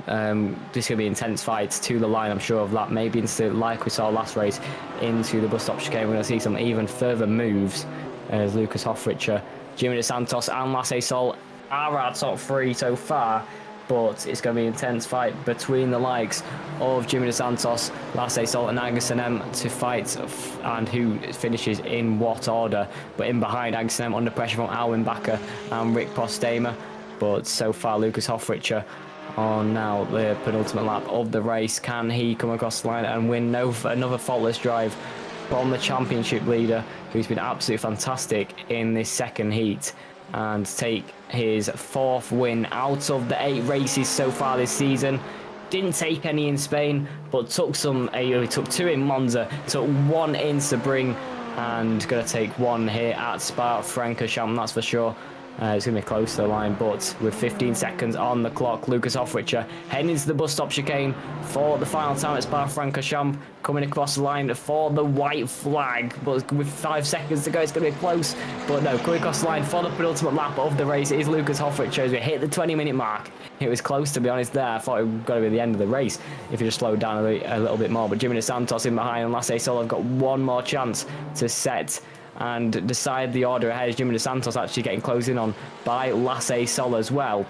S1: this is going to be intense fights to the line, I'm sure of that. Maybe instead, like we saw last race, into the bus stop chicane, we're going to see some even further moves as Lucas Hoffrich, Jimmy DeSantos and Lasse Sol are our top three so far. But it's going to be an intense fight between the likes of Jimmy DeSantos, Lasse Sol and Agason M to fight and who finishes in what order. But in behind, Agason M under pressure from Alwyn Bakker and Rick Postema. But so far, Lucas Hoffrich on now the penultimate lap of the race. Can he come across the line and win another faultless drive from the championship leader, who's been absolutely fantastic in this second heat, and take his 4th win out of the 8 races so far this season? Didn't take any in Spain, but took some. He took 2 in Monza, took 1 in Sebring, and going to take 1 here at Spa-Francorchamps, that's for sure. It's going to be close to the line, but with 15 seconds on the clock, Lucas Hoffrich heading into the bus stop chicane for the final time at Spa-Francorchamps, coming across the line for the white flag, but with 5 seconds to go, it's going to be close, but no, coming across the line for the penultimate lap of the race is Lucas Hoffrich as we hit the 20-minute mark. It was close, to be honest, there. I thought it was going to be the end of the race if you just slowed down a little bit more, but Jimmy DeSantos in behind and Lasse Sol have got one more chance to set and decide the order ahead, as Jimmy DeSantos actually getting closed in on by Lasse Sol as well.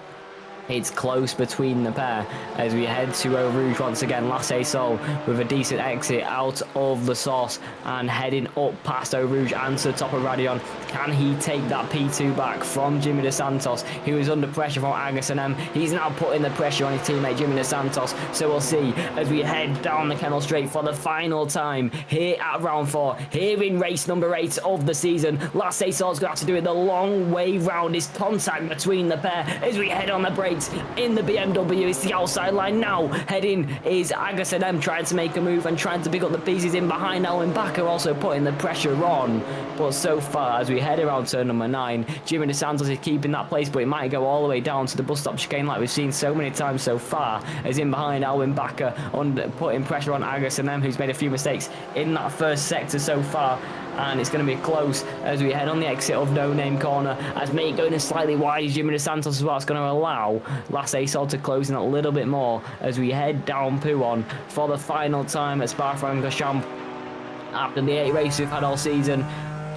S1: It's close between the pair as we head to Eau Rouge once again. Lasse Sol with a decent exit out of the source and heading up past Eau Rouge and to the top of Radion. Can he take that P2 back from Jimmy DeSantos, who is under pressure from Agason M? He's now putting the pressure on his teammate Jimmy DeSantos, so we'll see as we head down the Kemmel Straight for the final time here at round 4, here in race number 8 of the season. Lasse Sol's going to have to do it the long way round. It's contact between the pair as we head on the break in the BMW. It's the outside line now. Heading is Agason M trying to make a move and trying to pick up the pieces in behind. Alwyn Bakker also putting the pressure on. But so far, as we head around turn number 9, Jimmy DeSantos is keeping that place, but it might go all the way down to the bus stop chicane like we've seen so many times so far. As in behind, Alwyn Bakker putting pressure on Agason M, who's made a few mistakes in that first sector so far. And it's going to be close as we head on the exit of No Name Corner, as mate going in slightly wide is Jimmy DeSantos as well. It's going to allow Lasse Sol to close in a little bit more as we head down Pouon for the final time at Spa-Francorchamps after the 8 races we've had all season.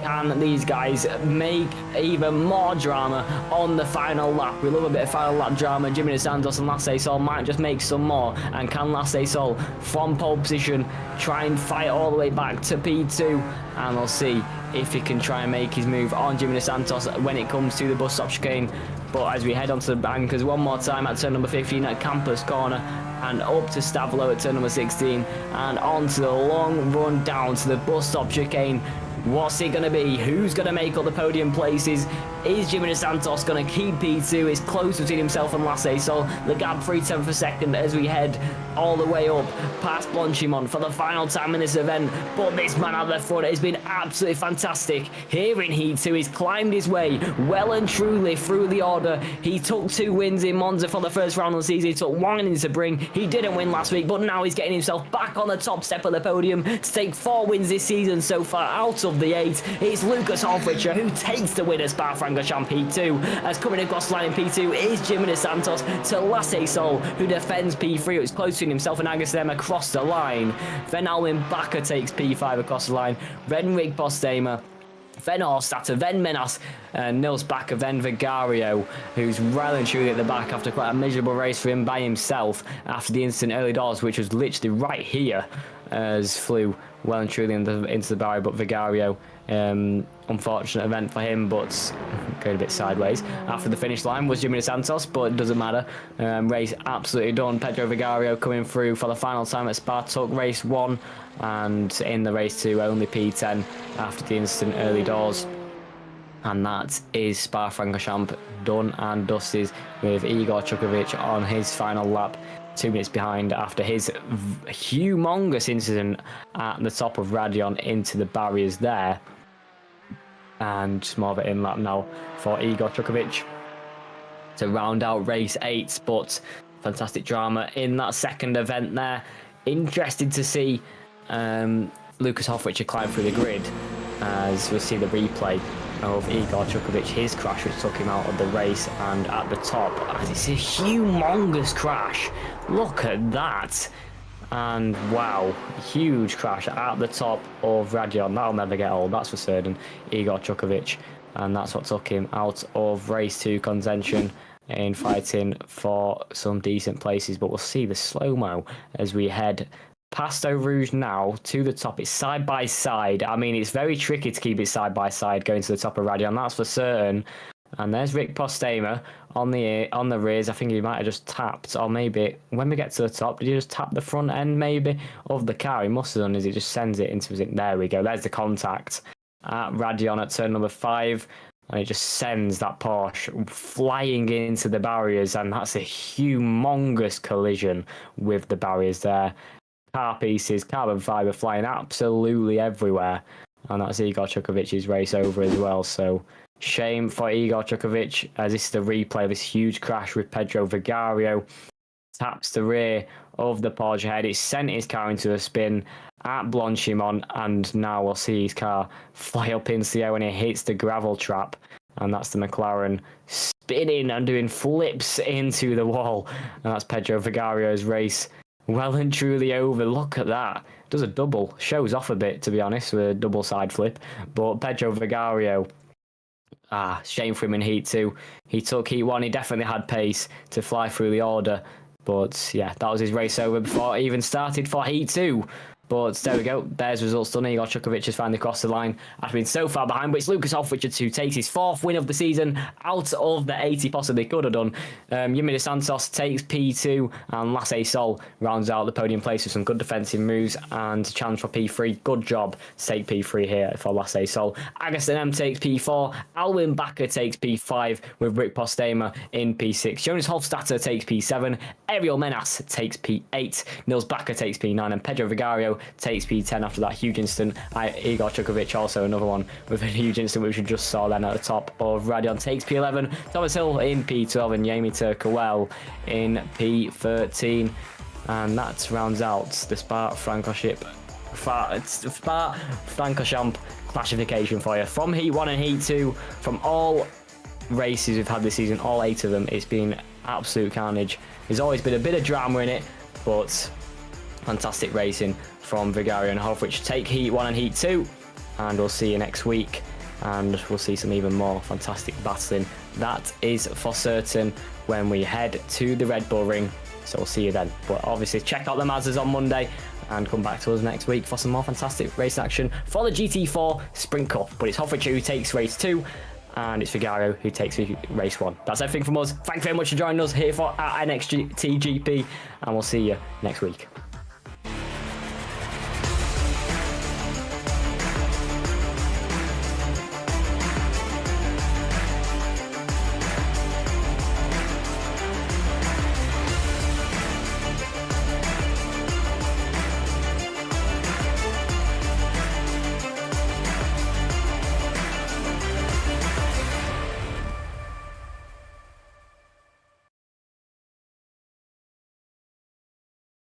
S1: Can these guys make even more drama on the final lap? We love a bit of final lap drama. Jimmy DeSantos and Lasse Sol might just make some more. And can Lasse Sol, from pole position, try and fight all the way back to P2? And we'll see if he can try and make his move on Jimmy Dos Santos when it comes to the bus stop chicane. But as we head onto the bankers one more time at turn number 15 at Campus Corner, and up to Stavlo at turn number 16, and onto the long run down to the bus stop chicane. What's it going to be? Who's going to make up the podium places? Is Jimmy Dos Santos going to keep P2? It's close between himself and Lasse, so the gap 3/10 for second as we head all the way up past Blanchimont for the final time in this event. But this man at the front has been absolutely fantastic. Here in Heat 2, he's climbed his way well and truly through the order. He took 2 wins in Monza for the first round of the season. He took 1 in Sebring. He didn't win last week, but now he's getting himself back on the top step of the podium to take 4 wins this season so far out of the 8. It's Lucas Hofrichter who takes the win at Spa-Francorchamps P2. As coming across the line in P2 is Jimmy Dos Santos to Lasse Sol, who defends P3. It's close between himself and Agustem across the line. Then Alwin Bakker takes P5 across the line. Then Rick Postema. Then Orstatter, then Menas, Nils Bakker, then Vigario, who's well and truly at the back after quite a miserable race for him by himself after the instant early doors, which was literally right here, as flew well and truly into the barrier. But Vigario, unfortunate event for him, but going a bit sideways after the finish line was Jimmy Dos Santos, but it doesn't matter. Race absolutely done. Pedro Vigario coming through for the final time at Spa, took race 1, and in the race 2 only P10 after the instant early doors. And that is Spa-Francorchamps done and dusted, with Igor Chukovic on his final lap, 2 minutes behind after his humongous incident at the top of Radion into the barriers there. And more of an in lap now for Igor Chukovic to round out race 8. But fantastic drama in that second event there. Interested to see Lucas Hofrichter climb through the grid, as we'll see the replay of Igor Chukovic, his crash which took him out of the race, and at the top, as it's a humongous crash. Look at that. And wow, huge crash at the top of Radion. That'll never get old, that's for certain. Igor Chukovic, and that's what took him out of race 2 contention in fighting for some decent places. But we'll see the slow-mo as we head past Eau Rouge now to the top. It's side by side. I mean, it's very tricky to keep it side by side going to the top of Radion, that's for certain. And there's Rick Postema on the rears. I think he might have just tapped, or maybe when we get to the top, did he just tap the front end maybe of the car? He must have done, as it just sends it into his... There we go. There's the contact at Radion at turn number 5. And it just sends that Porsche flying into the barriers, and that's a humongous collision with the barriers there. Car pieces, carbon fibre flying absolutely everywhere. And that's Igor Chukovic's race over as well. So shame for Igor Chukovic, as this is the replay of this huge crash with Pedro Vigario. Taps the rear of the Porsche head. It sent his car into a spin at Blanchimont, and now we'll see his car fly up into the air when it hits the gravel trap. And that's the McLaren spinning and doing flips into the wall. And that's Pedro Vigario's race well and truly over. Look at that. Does a double. Shows off a bit, to be honest, with a double side flip. But Pedro Vigario, shame for him in Heat 2. He took Heat 1. He definitely had pace to fly through the order. But yeah, that was his race over before it even started for Heat 2. But there we go. There's results done. Igor Chukovic has finally crossed the line after being so far behind. But it's Lucas Hofrichter who takes his 4th win of the season out of the 8 he possibly could have done. Jimmy Dos Santos takes P2, and Lasse Sol rounds out the podium place with some good defensive moves and challenge for P3. Good job to take P3 here for Lasse Sol. Agustin M takes P4. Alwin Bakker takes P5 with Rick Postema in P6. Jonas Hofstadter takes P7. Ariel Menas takes P8. Nils Bakker takes P9. And Pedro Vigario takes P10 after that huge incident. Igor Chukovic, also another one with a huge incident, which we just saw then at the top of Radion, takes P11. Thomas Hill in P12 and Jamie Turkowell in P13. And that rounds out the Spa-Francorchamps classification for you. From Heat 1 and Heat 2, from all races we've had this season, all 8 of them, it's been absolute carnage. There's always been a bit of drama in it, but fantastic racing from Vigario and Hoff, which take Heat 1 and Heat 2. And we'll see you next week, and we'll see some even more fantastic battling. That is for certain when we head to the Red Bull Ring. So we'll see you then. But obviously check out the Mazdas on Monday. and come back to us next week for some more fantastic race action for the GT4 Sprint Cup. But it's Hoffrich who takes race 2, and it's Figaro who takes race 1. That's everything from us. Thank you very much for joining us here for our NXTGP, and we'll see you next week.